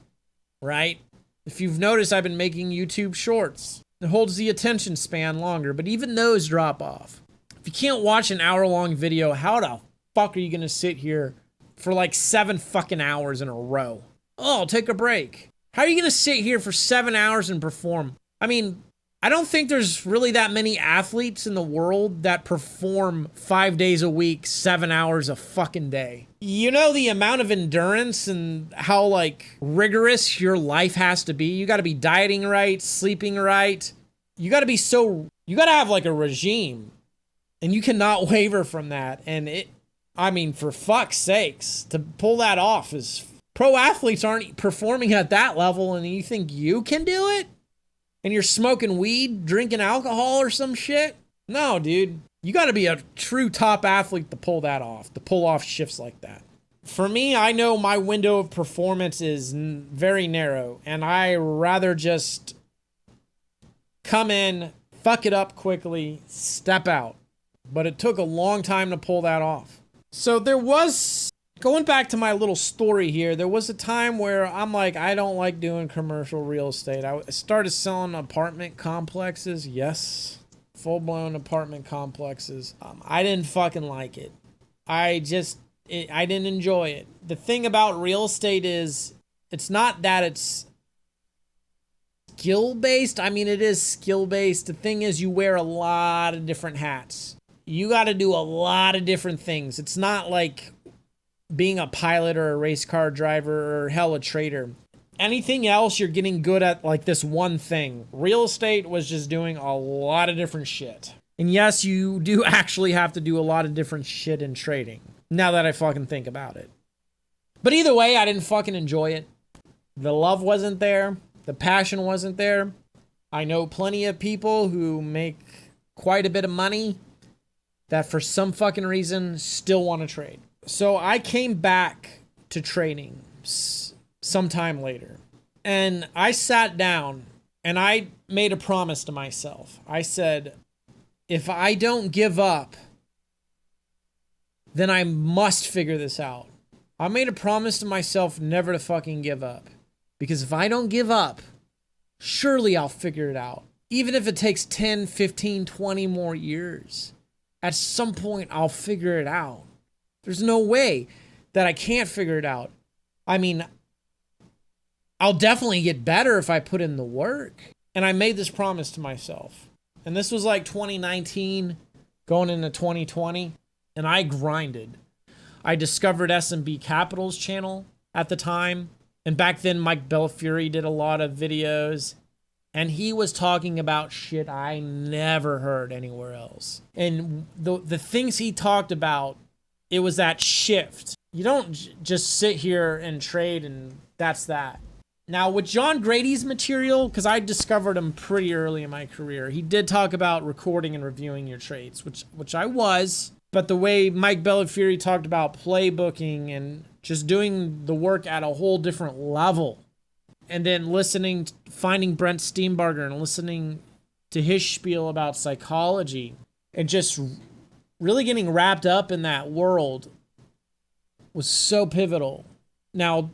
right? If you've noticed, I've been making YouTube shorts. It holds the attention span longer, but even those drop off. If you can't watch an hour-long video, how the fuck are you gonna sit here for like 7 fucking hours in a row? Oh, take a break. How are you gonna sit here for 7 hours and perform? I mean, I don't think there's really that many athletes in the world that perform 5 days a week, 7 hours a fucking day. You know the amount of endurance and how like rigorous your life has to be? You gotta be dieting right, sleeping right. You gotta have like a regime. And you cannot waver from that. And for fuck's sakes, to pull that off is, pro athletes aren't performing at that level and you think you can do it? And you're smoking weed, drinking alcohol or some shit? No, dude. You gotta be a true top athlete to pull that off, to pull off shifts like that. For me, I know my window of performance is very narrow, and I rather just come in, fuck it up quickly, step out. But it took a long time to pull that off. So there was, going back to my little story here, there was a time where I'm like, I don't like doing commercial real estate. I started selling apartment complexes. Yes, full-blown apartment complexes. I didn't fucking like it. I didn't enjoy it. The thing about real estate is, it's not that it's skill-based. I mean, it is skill-based. The thing is, you wear a lot of different hats. You got to do a lot of different things. It's not like being a pilot or a race car driver or hell, a trader. Anything else, you're getting good at like this one thing. Real estate was just doing a lot of different shit. And yes, you do actually have to do a lot of different shit in trading, now that I fucking think about it. But either way, I didn't fucking enjoy it. The love wasn't there. The passion wasn't there. I know plenty of people who make quite a bit of money that for some fucking reason still want to trade. So I came back to trading sometime later. And I sat down and I made a promise to myself. I said, if I don't give up, then I must figure this out. I made a promise to myself never to fucking give up. Because if I don't give up, surely I'll figure it out. Even if it takes 10, 15, 20 more years. At some point, I'll figure it out. There's no way that I can't figure it out. I mean, I'll definitely get better if I put in the work. And I made this promise to myself. And this was like 2019, going into 2020. And I grinded. I discovered SMB Capital's channel at the time. And back then, Mike Belfiore did a lot of videos. And he was talking about shit I never heard anywhere else. And the things he talked about, it was that shift. You don't just sit here and trade and that's that. Now, with John Grady's material, because I discovered him pretty early in my career, he did talk about recording and reviewing your trades, which I was. But the way Mike Belfiore talked about playbooking and just doing the work at a whole different level. And then finding Brent Steenbarger and listening to his spiel about psychology and just really getting wrapped up in that world was so pivotal. Now,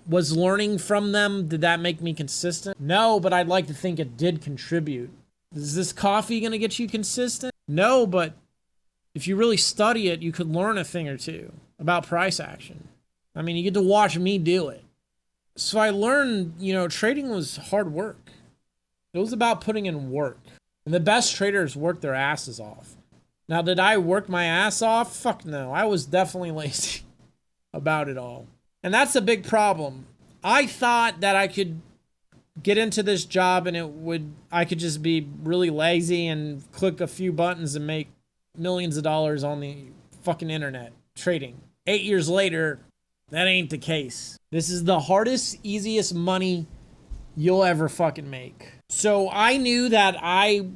was learning from them, did that make me consistent? No, but I'd like to think it did contribute. Is this coffee going to get you consistent? No, but if you really study it, you could learn a thing or two about price action. I mean, you get to watch me do it. So I learned, trading was hard work. It was about putting in work. And the best traders work their asses off. Now, did I work my ass off? Fuck no. I was definitely lazy about it all. And that's a big problem. I thought that I could get into this job and I could just be really lazy and click a few buttons and make millions of dollars on the fucking internet trading. 8 years later, that ain't the case. This is the hardest, easiest money you'll ever fucking make. So I knew that I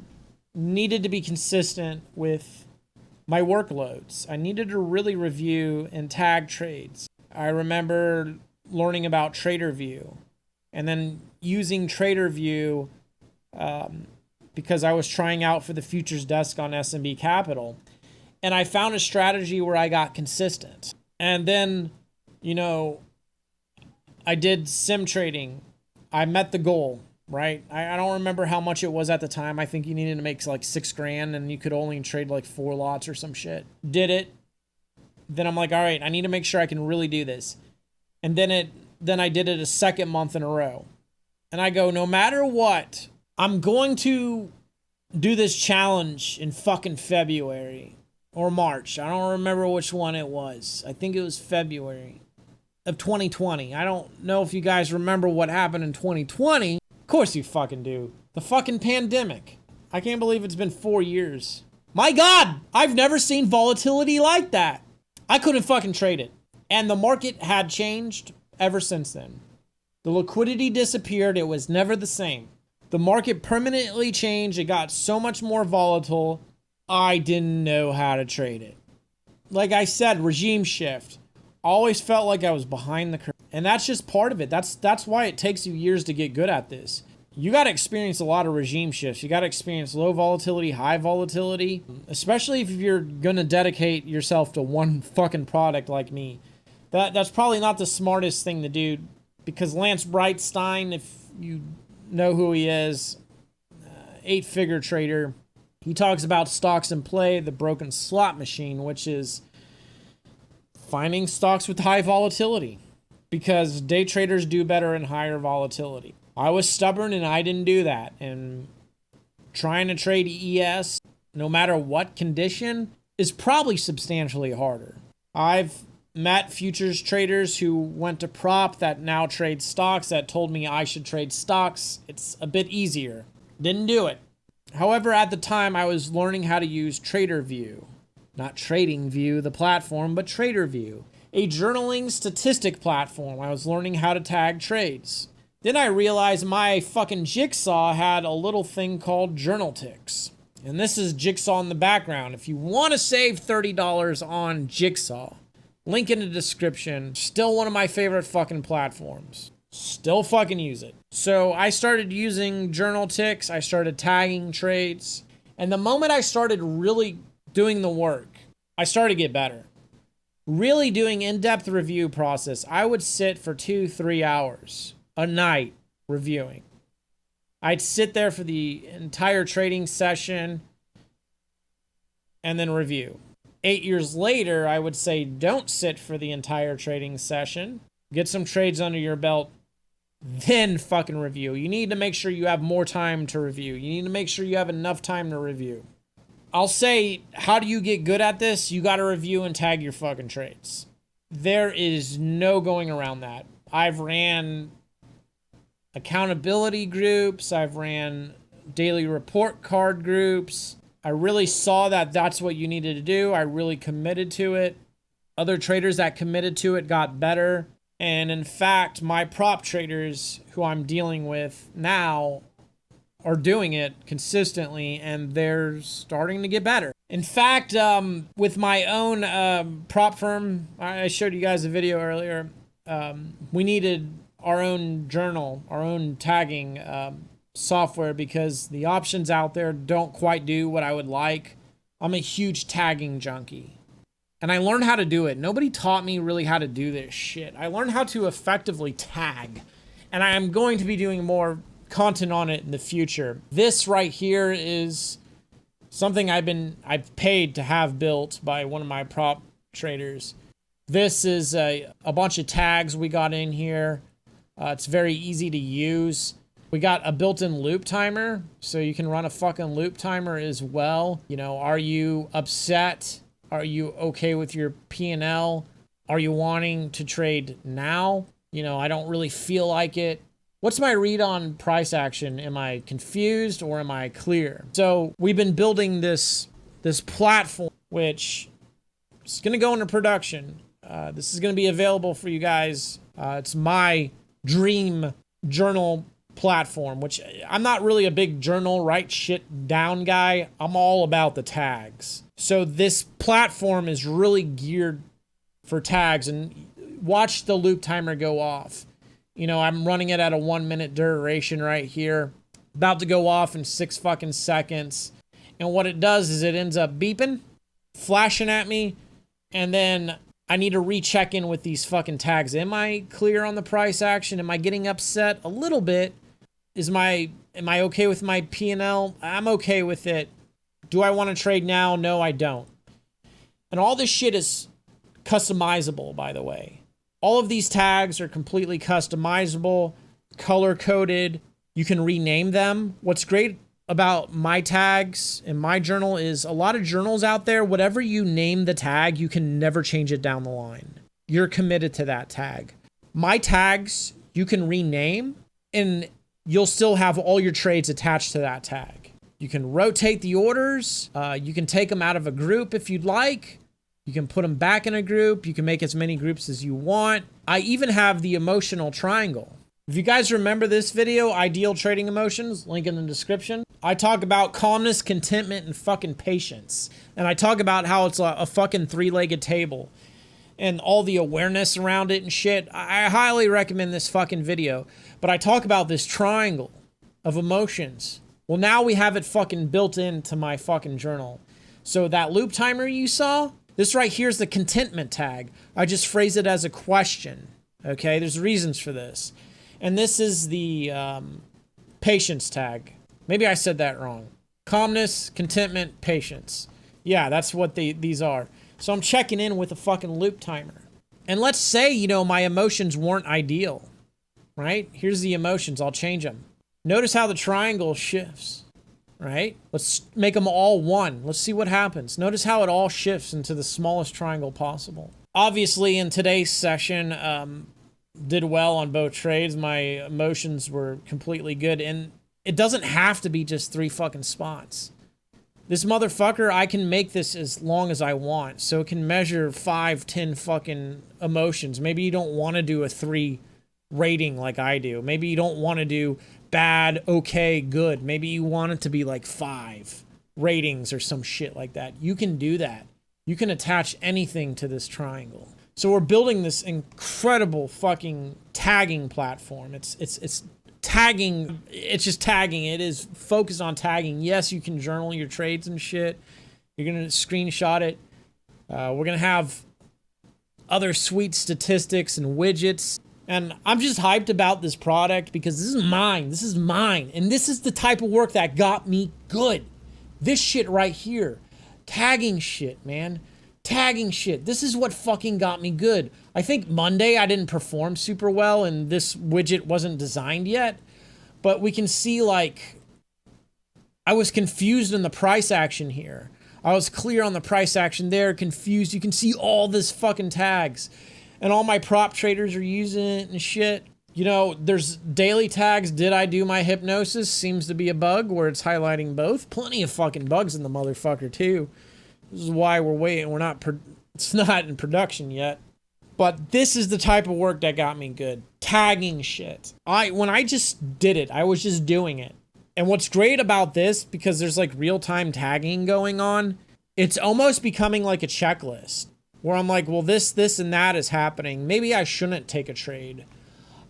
needed to be consistent with my workloads. I needed to really review and tag trades. I remember learning about TraderView and then using TraderView because I was trying out for the futures desk on S&B Capital. And I found a strategy where I got consistent. And then, I did sim trading. I met the goal, right? I don't remember how much it was at the time. I think you needed to make like $6,000 and you could only trade like 4 lots or some shit. Did it. Then I'm like, all right, I need to make sure I can really do this. And then I did it a second month in a row. And I go, no matter what, I'm going to do this challenge in fucking February or March. I don't remember which one it was. I think it was February of 2020. I don't know if you guys remember what happened in 2020. Of course you fucking do. The fucking pandemic. I can't believe it's been 4 years. My God, I've never seen volatility like that. I couldn't fucking trade it. And the market had changed ever since then. The liquidity disappeared. It was never the same. The market permanently changed. It got so much more volatile. I didn't know how to trade it. Like I said, regime shift. Always felt like I was behind the curve. And that's just part of it. That's why it takes you years to get good at this. You got to experience a lot of regime shifts. You got to experience low volatility, high volatility, especially if you're going to dedicate yourself to one fucking product like me. That's probably not the smartest thing to do, because Lance Brightstein, if you know who he is, 8-figure trader, he talks about stocks in play, the broken slot machine, which is finding stocks with high volatility, because day traders do better in higher volatility. I was stubborn and I didn't do that. And trying to trade ES, no matter what condition, is probably substantially harder. I've met futures traders who went to prop that now trade stocks that told me I should trade stocks. It's a bit easier. Didn't do it. However, at the time, I was learning how to use TraderView. Not TradingView, the platform, but TraderView, a journaling statistic platform. I was learning how to tag trades. Then I realized my fucking Jigsaw had a little thing called JournalTix. And this is Jigsaw in the background. If you want to save $30 on Jigsaw, link in the description. Still one of my favorite fucking platforms. Still fucking use it. So I started using JournalTix. I started tagging trades. And the moment I started really doing the work, I started to get better. Really doing in-depth review process. I would sit for 2-3 hours a night reviewing. I'd sit there for the entire trading session and then review. 8 years later, I would say don't sit for the entire trading session. Get some trades under your belt, then fucking review. You need to make sure you have more time to review. You need to make sure you have enough time to review. I'll say, how do you get good at this? You got to review and tag your fucking trades. There is no going around that. I've ran accountability groups. I've ran daily report card groups. I really saw that that's what you needed to do. I really committed to it. Other traders that committed to it got better. And in fact, my prop traders who I'm dealing with now are doing it consistently, and they're starting to get better. In fact, with my own prop firm, I showed you guys a video earlier. We needed our own journal, our own tagging software, because the options out there don't quite do what I would like. I'm a huge tagging junkie. And I learned how to do it. Nobody taught me really how to do this shit. I learned how to effectively tag. And I am going to be doing more content on it in the future. This right here is something I've paid to have built by one of my prop traders. This is a bunch of tags we got in here. It's very easy to use. We got a built-in loop timer, so you can run a fucking loop timer as well. You know, are you upset? Are you okay with your P&L? Are you wanting to trade now? You know, I don't really feel like it. What's my read on price action? Am I confused or am I clear? So we've been building this platform, which is going to go into production. This is going to be available for you guys. It's my dream journal platform, which I'm not really a big journal write shit down guy. I'm all about the tags. So this platform is really geared for tags, and watch the loop timer go off. You know, I'm running it at a 1 minute duration right here. About to go off in 6 fucking seconds. And what it does is it ends up beeping, flashing at me, and then I need to recheck in with these fucking tags. Am I clear on the price action? Am I getting upset a little bit? Am I okay with my P&L? I'm okay with it. Do I want to trade now? No, I don't. And all this shit is customizable, by the way. All of these tags are completely customizable, color-coded. You can rename them. What's great about my tags in my journal is a lot of journals out there, whatever you name the tag, you can never change it down the line. You're committed to that tag. My tags, you can rename, and you'll still have all your trades attached to that tag. You can rotate the orders. You can take them out of a group if you'd like. You can put them back in a group. You can make as many groups as you want. I even have the emotional triangle. If you guys remember this video, Ideal Trading Emotions, link in the description. I talk about calmness, contentment, and fucking patience. And I talk about how it's a fucking 3-legged table and all the awareness around it and shit. I highly recommend this fucking video. But I talk about this triangle of emotions. Well, now we have it fucking built into my fucking journal. So that loop timer you saw, this right here is the contentment tag. I just phrase it as a question. Okay, there's reasons for this. And this is the patience tag. Maybe I said that wrong. Calmness, contentment, patience. Yeah, that's what these are. So I'm checking in with a fucking loop timer. And let's say, you know, my emotions weren't ideal, right? Here's the emotions. I'll change them. Notice how the triangle shifts, right? Let's make them all one. Let's see what happens. Notice how it all shifts into the smallest triangle possible. Obviously, in today's session, did well on both trades. My emotions were completely good. And it doesn't have to be just 3 fucking spots. This motherfucker, I can make this as long as I want. So it can measure 5, 10 fucking emotions. Maybe you don't want to do a 3 rating like I do. Maybe you don't want to do bad, okay, good. Maybe you want it to be like 5 ratings or some shit like that. You can do that. You can attach anything to this triangle. So we're building this incredible fucking tagging platform. It's tagging. It's just tagging. It is focused on tagging. Yes, you can journal your trades and shit. You're going to screenshot it. We're going to have other sweet statistics and widgets. And I'm just hyped about this product because this is mine. This is mine. And this is the type of work that got me good. This shit right here. Tagging shit, man. Tagging shit. This is what fucking got me good. I think Monday I didn't perform super well and this widget wasn't designed yet. But we can see, like, I was confused in the price action here. I was clear on the price action there, confused. You can see all this fucking tags. And all my prop traders are using it and shit. You know, there's daily tags. Did I do my hypnosis? Seems to be a bug where it's highlighting both. Plenty of fucking bugs in the motherfucker too. This is why we're waiting. It's not in production yet. But this is the type of work that got me good. Tagging shit. When I just did it, I was just doing it. And what's great about this, because there's like real-time tagging going on, it's almost becoming like a checklist. Where I'm like, well, this, and that is happening. Maybe I shouldn't take a trade.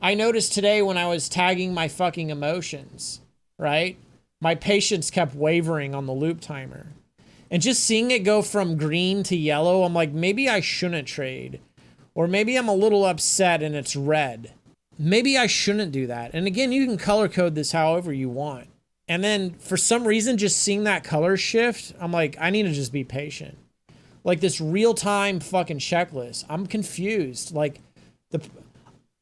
I noticed today when I was tagging my fucking emotions, right? My patience kept wavering on the loop timer. And just seeing it go from green to yellow, I'm like, maybe I shouldn't trade. Or maybe I'm a little upset and it's red. Maybe I shouldn't do that. And again, you can color code this however you want. And then for some reason, just seeing that color shift, I'm like, I need to just be patient. like this real-time fucking checklist. I'm confused. Like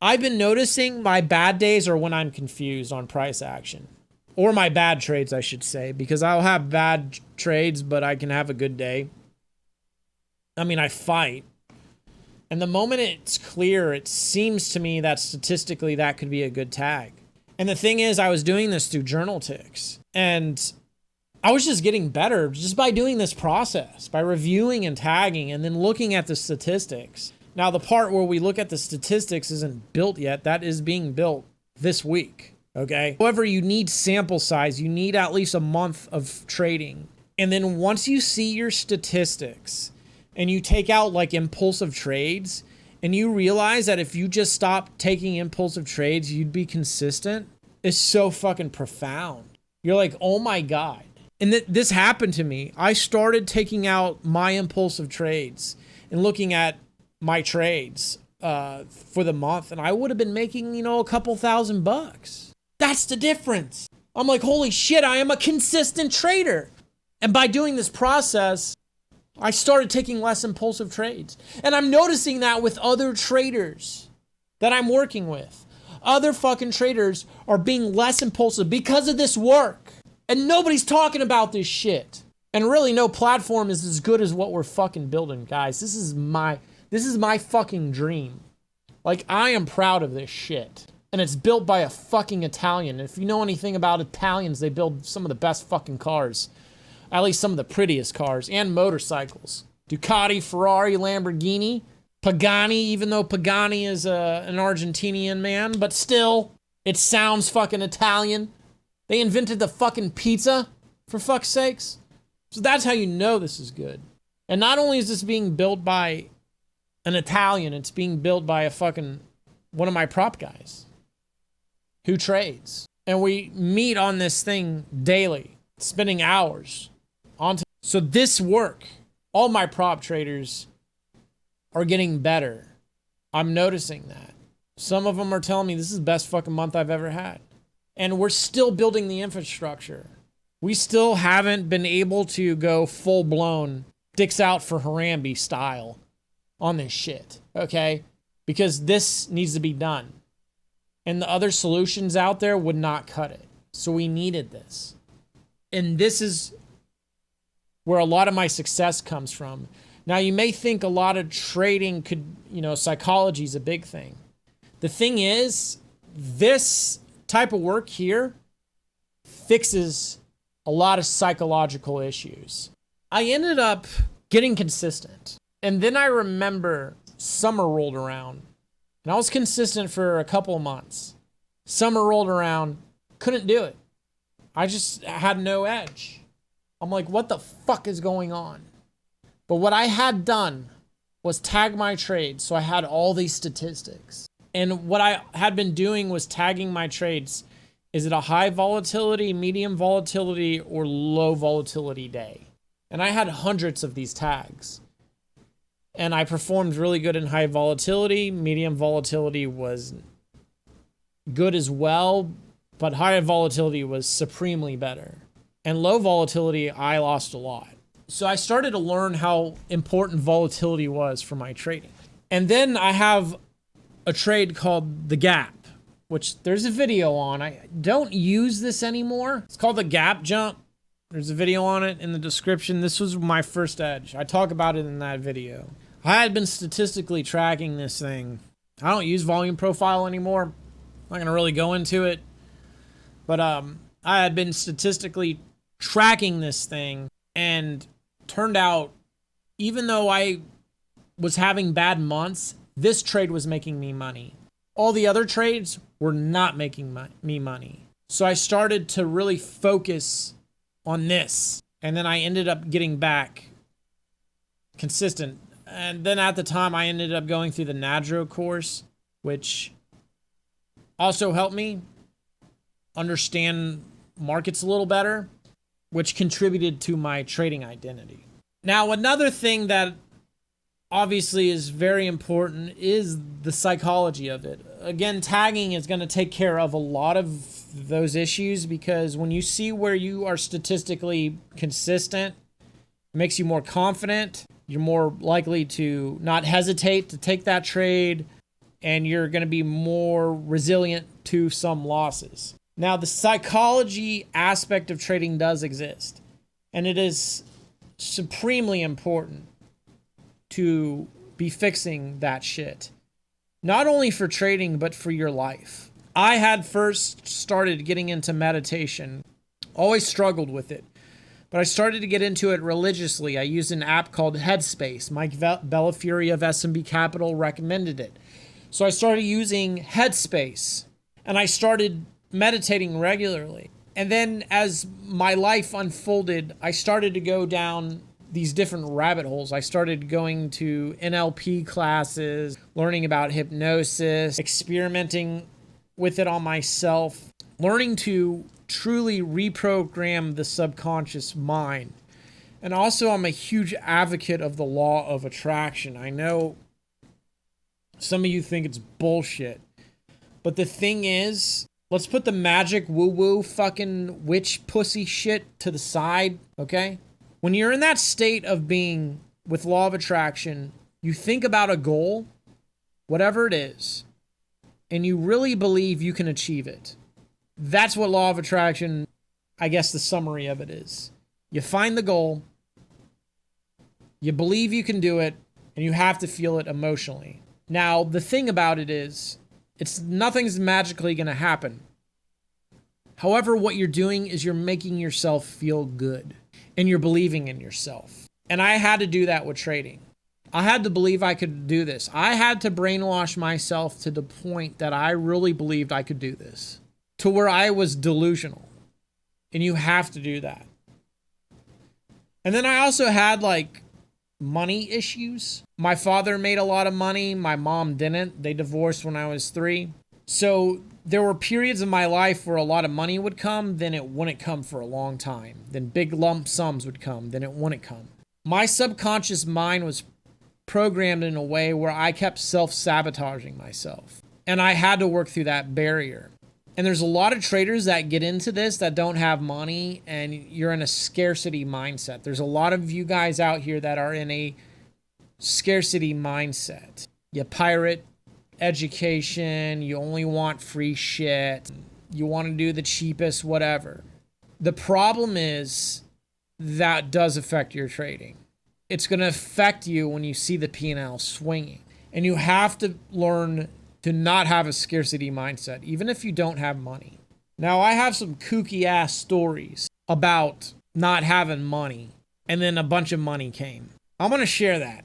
I've been noticing my bad days are when I'm confused on price action. Or my bad trades, I should say, because I'll have bad trades, but I can have a good day. I mean, I fight. And the moment it's clear, it seems to me that statistically that could be a good tag. And the thing is, I was doing this through journal ticks. And I was just getting better just by doing this process, by reviewing and tagging and then looking at the statistics. Now, the part where we look at the statistics isn't built yet. That is being built this week. Okay. However, you need sample size. You need at least a month of trading. And then once you see your statistics and you take out like impulsive trades and you realize that if you just stop taking impulsive trades, you'd be consistent, it's so fucking profound. You're like, oh my God. And this happened to me. I started taking out my impulsive trades and looking at my trades for the month, and I would have been making, a couple $1,000. That's the difference. I'm like, holy shit, I am a consistent trader. And by doing this process, I started taking less impulsive trades. And I'm noticing that with other traders that I'm working with. Other fucking traders are being less impulsive because of this work. And nobody's talking about this shit. And really, no platform is as good as what we're fucking building, guys. This is my fucking dream. Like, I am proud of this shit. And it's built by a fucking Italian. And if you know anything about Italians, they build some of the best fucking cars. At least some of the prettiest cars and motorcycles. Ducati, Ferrari, Lamborghini, Pagani, even though Pagani is an Argentinian man, but still, it sounds fucking Italian. They invented the fucking pizza, for fuck's sakes. So that's how you know this is good. And not only is this being built by an Italian, it's being built by one of my prop guys who trades. And we meet on this thing daily, spending hours. So this work, all my prop traders are getting better. I'm noticing that. Some of them are telling me this is the best fucking month I've ever had. And we're still building the infrastructure. We still haven't been able to go full blown dicks out for Harambe style on this shit, okay? Because this needs to be done. And the other solutions out there would not cut it. So we needed this. And this is where a lot of my success comes from. Now, you may think a lot of trading could, psychology is a big thing. The thing is, this type of work here fixes a lot of psychological issues. I ended up getting consistent. And then I remember summer rolled around. And I was consistent for a couple of months. Summer rolled around, couldn't do it. I just had no edge. I'm like, what the fuck is going on? But what I had done was tag my trades. So I had all these statistics. And what I had been doing was tagging my trades. Is it a high volatility, medium volatility, or low volatility day? And I had hundreds of these tags. And I performed really good in high volatility. Medium volatility was good as well, but high volatility was supremely better. And low volatility, I lost a lot. So I started to learn how important volatility was for my trading. And then I have a trade called the Gap, which there's a video on. I don't use this anymore. It's called the Gap Jump. There's a video on it in the description. This was my first edge. I talk about it in that video. I had been statistically tracking this thing. I don't use volume profile anymore. I'm not going to really go into it. But I had been statistically tracking this thing, and turned out, even though I was having bad months, this trade was making me money. All the other trades were not making me money. So I started to really focus on this. And then I ended up getting back consistent. And then at the time, I ended up going through the NADRO course, which also helped me understand markets a little better, which contributed to my trading identity. Now, another thing that obviously is very important is the psychology of it. Again, tagging is going to take care of a lot of those issues, because when you see where you are statistically consistent, it makes you more confident. You're more likely to not hesitate to take that trade, and you're going to be more resilient to some losses. Now, the psychology aspect of trading does exist, and it is supremely important to be fixing that shit. Not only for trading, but for your life. I had first started getting into meditation, always struggled with it, but I started to get into it religiously. I used an app called Headspace. Mike Bellafury of SMB Capital recommended it. So I started using Headspace, and I started meditating regularly. And then as my life unfolded, I started to go down these different rabbit holes. I started going to NLP classes, learning about hypnosis, experimenting with it on myself, learning to truly reprogram the subconscious mind. And also, I'm a huge advocate of the law of attraction. I know some of you think it's bullshit, but the thing is, let's put the magic woo-woo fucking witch pussy shit to the side, okay? When you're in that state of being with law of attraction, you think about a goal, whatever it is, and you really believe you can achieve it. That's what law of attraction, I guess the summary of it is. You find the goal, you believe you can do it, and you have to feel it emotionally. Now, the thing about it is, nothing's magically going to happen. However, what you're doing is you're making yourself feel good, and you're believing in yourself. And I had to do that with trading. I had to believe I could do this. I had to brainwash myself to the point that I really believed I could do this, to where I was delusional. And you have to do that. And then I also had money issues. My father made a lot of money. My mom didn't. They divorced when I was 3. So there were periods of my life where a lot of money would come, then it wouldn't come for a long time. Then big lump sums would come, then it wouldn't come. My subconscious mind was programmed in a way where I kept self-sabotaging myself. And I had to work through that barrier. And there's a lot of traders that get into this that don't have money, and you're in a scarcity mindset. There's a lot of you guys out here that are in a scarcity mindset. You pirate education, you only want free shit, you want to do the cheapest whatever. The problem is that does affect your trading. It's going to affect you when you see the P&L swinging. And you have to learn to not have a scarcity mindset, even if you don't have money. Now, I have some kooky ass stories about not having money, and then a bunch of money came. I'm going to share that.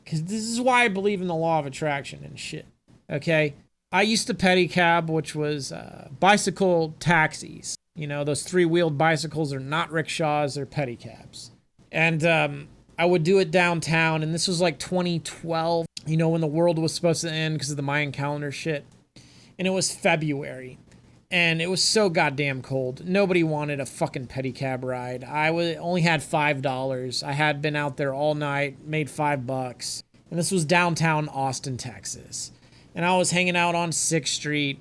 Because this is why I believe in the law of attraction and shit. Okay? I used to pedicab, which was bicycle taxis. You know, those 3-wheeled bicycles are not rickshaws, they're pedicabs. And I would do it downtown, and this was 2012, you know, when the world was supposed to end because of the Mayan calendar shit. And it was February. And it was so goddamn cold. Nobody wanted a fucking pedicab ride. I only had $5. I had been out there all night, made $5. And this was downtown Austin, Texas. And I was hanging out on 6th Street.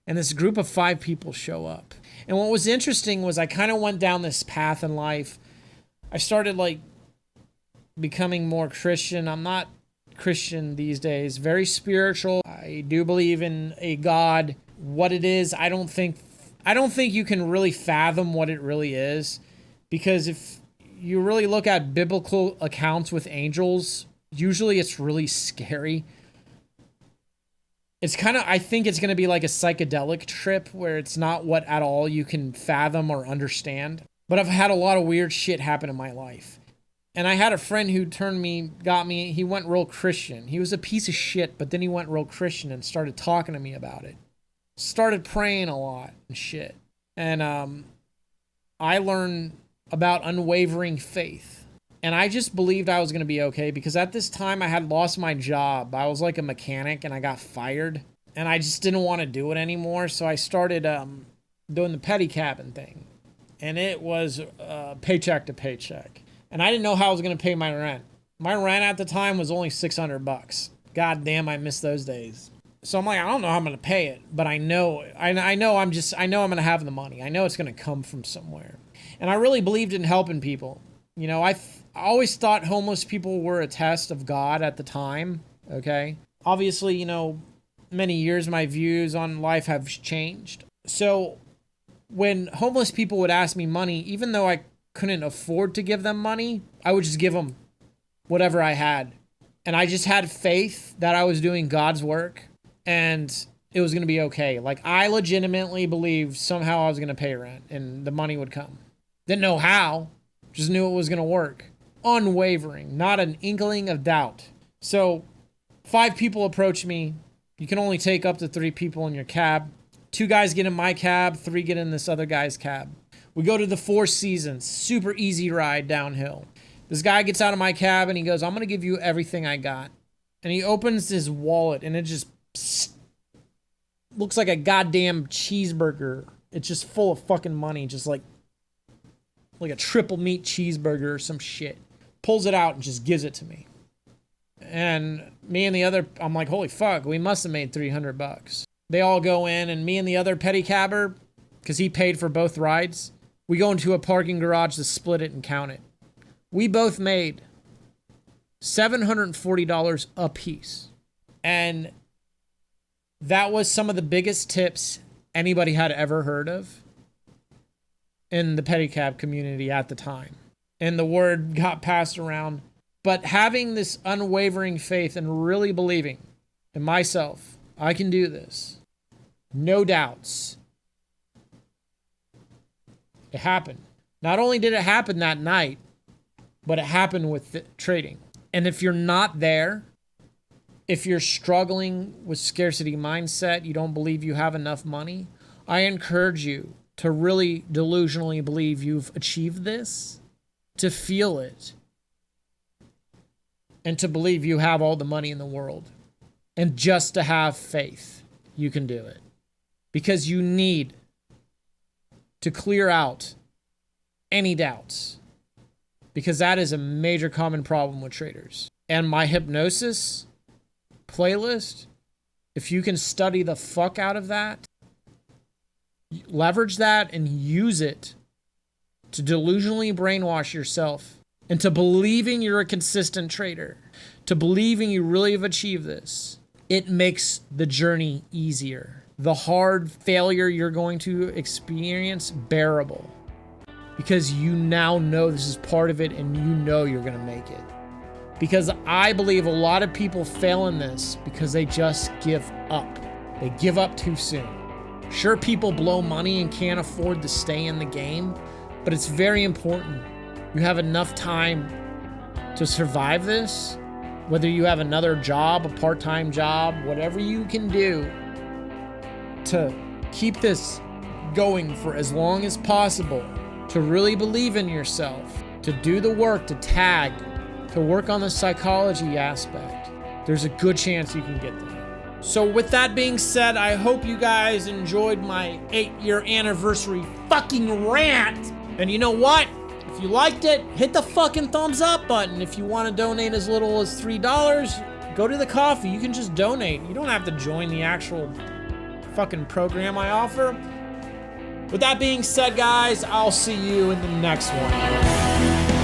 And this group of 5 people show up. And what was interesting was I kind of went down this path in life. I started becoming more Christian. I'm not Christian these days. Very spiritual. I do believe in a God. What it is, I don't think you can really fathom what it really is, because if you really look at biblical accounts with angels, usually it's really scary. It's I think it's going to be like a psychedelic trip where it's not what at all you can fathom or understand. But I've had a lot of weird shit happen in my life. And I had a friend who he went real Christian. He was a piece of shit, but then he went real Christian and started talking to me about it. Started praying a lot and shit. And I learned about unwavering faith. And I just believed I was going to be okay, because at this time I had lost my job. I was like a mechanic and I got fired. And I just didn't want to do it anymore. So I started doing the pedicabbing thing. And it was paycheck to paycheck. And I didn't know how I was going to pay my rent. My rent at the time was only $600. God damn, I miss those days. So I'm like, I don't know how I'm going to pay it, but I know I'm going to have the money. I know it's going to come from somewhere. And I really believed in helping people. You know, I always thought homeless people were a test of God at the time, okay? Obviously, you know, many years my views on life have changed. So when homeless people would ask me money, even though I couldn't afford to give them money, I would just give them whatever I had. And I just had faith that I was doing God's work and it was going to be okay. Like, I legitimately believed somehow I was going to pay rent and the money would come. Didn't know how, just knew it was going to work. Unwavering, not an inkling of doubt. So 5 people approach me. You can only take up to 3 people in your cab. 2 guys get in my cab, 3 get in this other guy's cab. We go to the Four Seasons, super easy ride downhill. This guy gets out of my cab and he goes, I'm going to give you everything I got. And he opens his wallet and it just looks like a goddamn cheeseburger. It's just full of fucking money, just like a triple meat cheeseburger or some shit. Pulls it out and just gives it to me. And me and the other, I'm like, holy fuck, we must have made $300. They all go in and me and the other pedicabber, because he paid for both rides, we go into a parking garage to split it and count it. We both made $740 a piece. And that was some of the biggest tips anybody had ever heard of in the pedicab community at the time. And the word got passed around. But having this unwavering faith and really believing in myself, I can do this. No doubts. It happened. Not only did it happen that night, but it happened with trading. And if you're not there, if you're struggling with scarcity mindset, you don't believe you have enough money, I encourage you to really delusionally believe you've achieved this, to feel it, and to believe you have all the money in the world. And just to have faith, you can do it. Because you need to clear out any doubts. Because that is a major common problem with traders. And my hypnosis playlist, if you can study the fuck out of that, leverage that and use it to delusionally brainwash yourself into believing you're a consistent trader, to believing you really have achieved this, it makes the journey easier. The hard failure you're going to experience bearable. Because you now know this is part of it and you know you're going to make it. Because I believe a lot of people fail in this because they just give up. They give up too soon. Sure, people blow money and can't afford to stay in the game, but it's very important you have enough time to survive this, whether you have another job, a part-time job, whatever you can do to keep this going for as long as possible, to really believe in yourself, to do the work, to tag, to work on the psychology aspect. There's a good chance you can get there. So with that being said, I hope you guys enjoyed my 8-year anniversary fucking rant. And you know what? If you liked it, hit the fucking thumbs up button. If you want to donate as little as $3, go to the coffee. You can just donate. You don't have to join the actual fucking program I offer. With that being said, guys, I'll see you in the next one.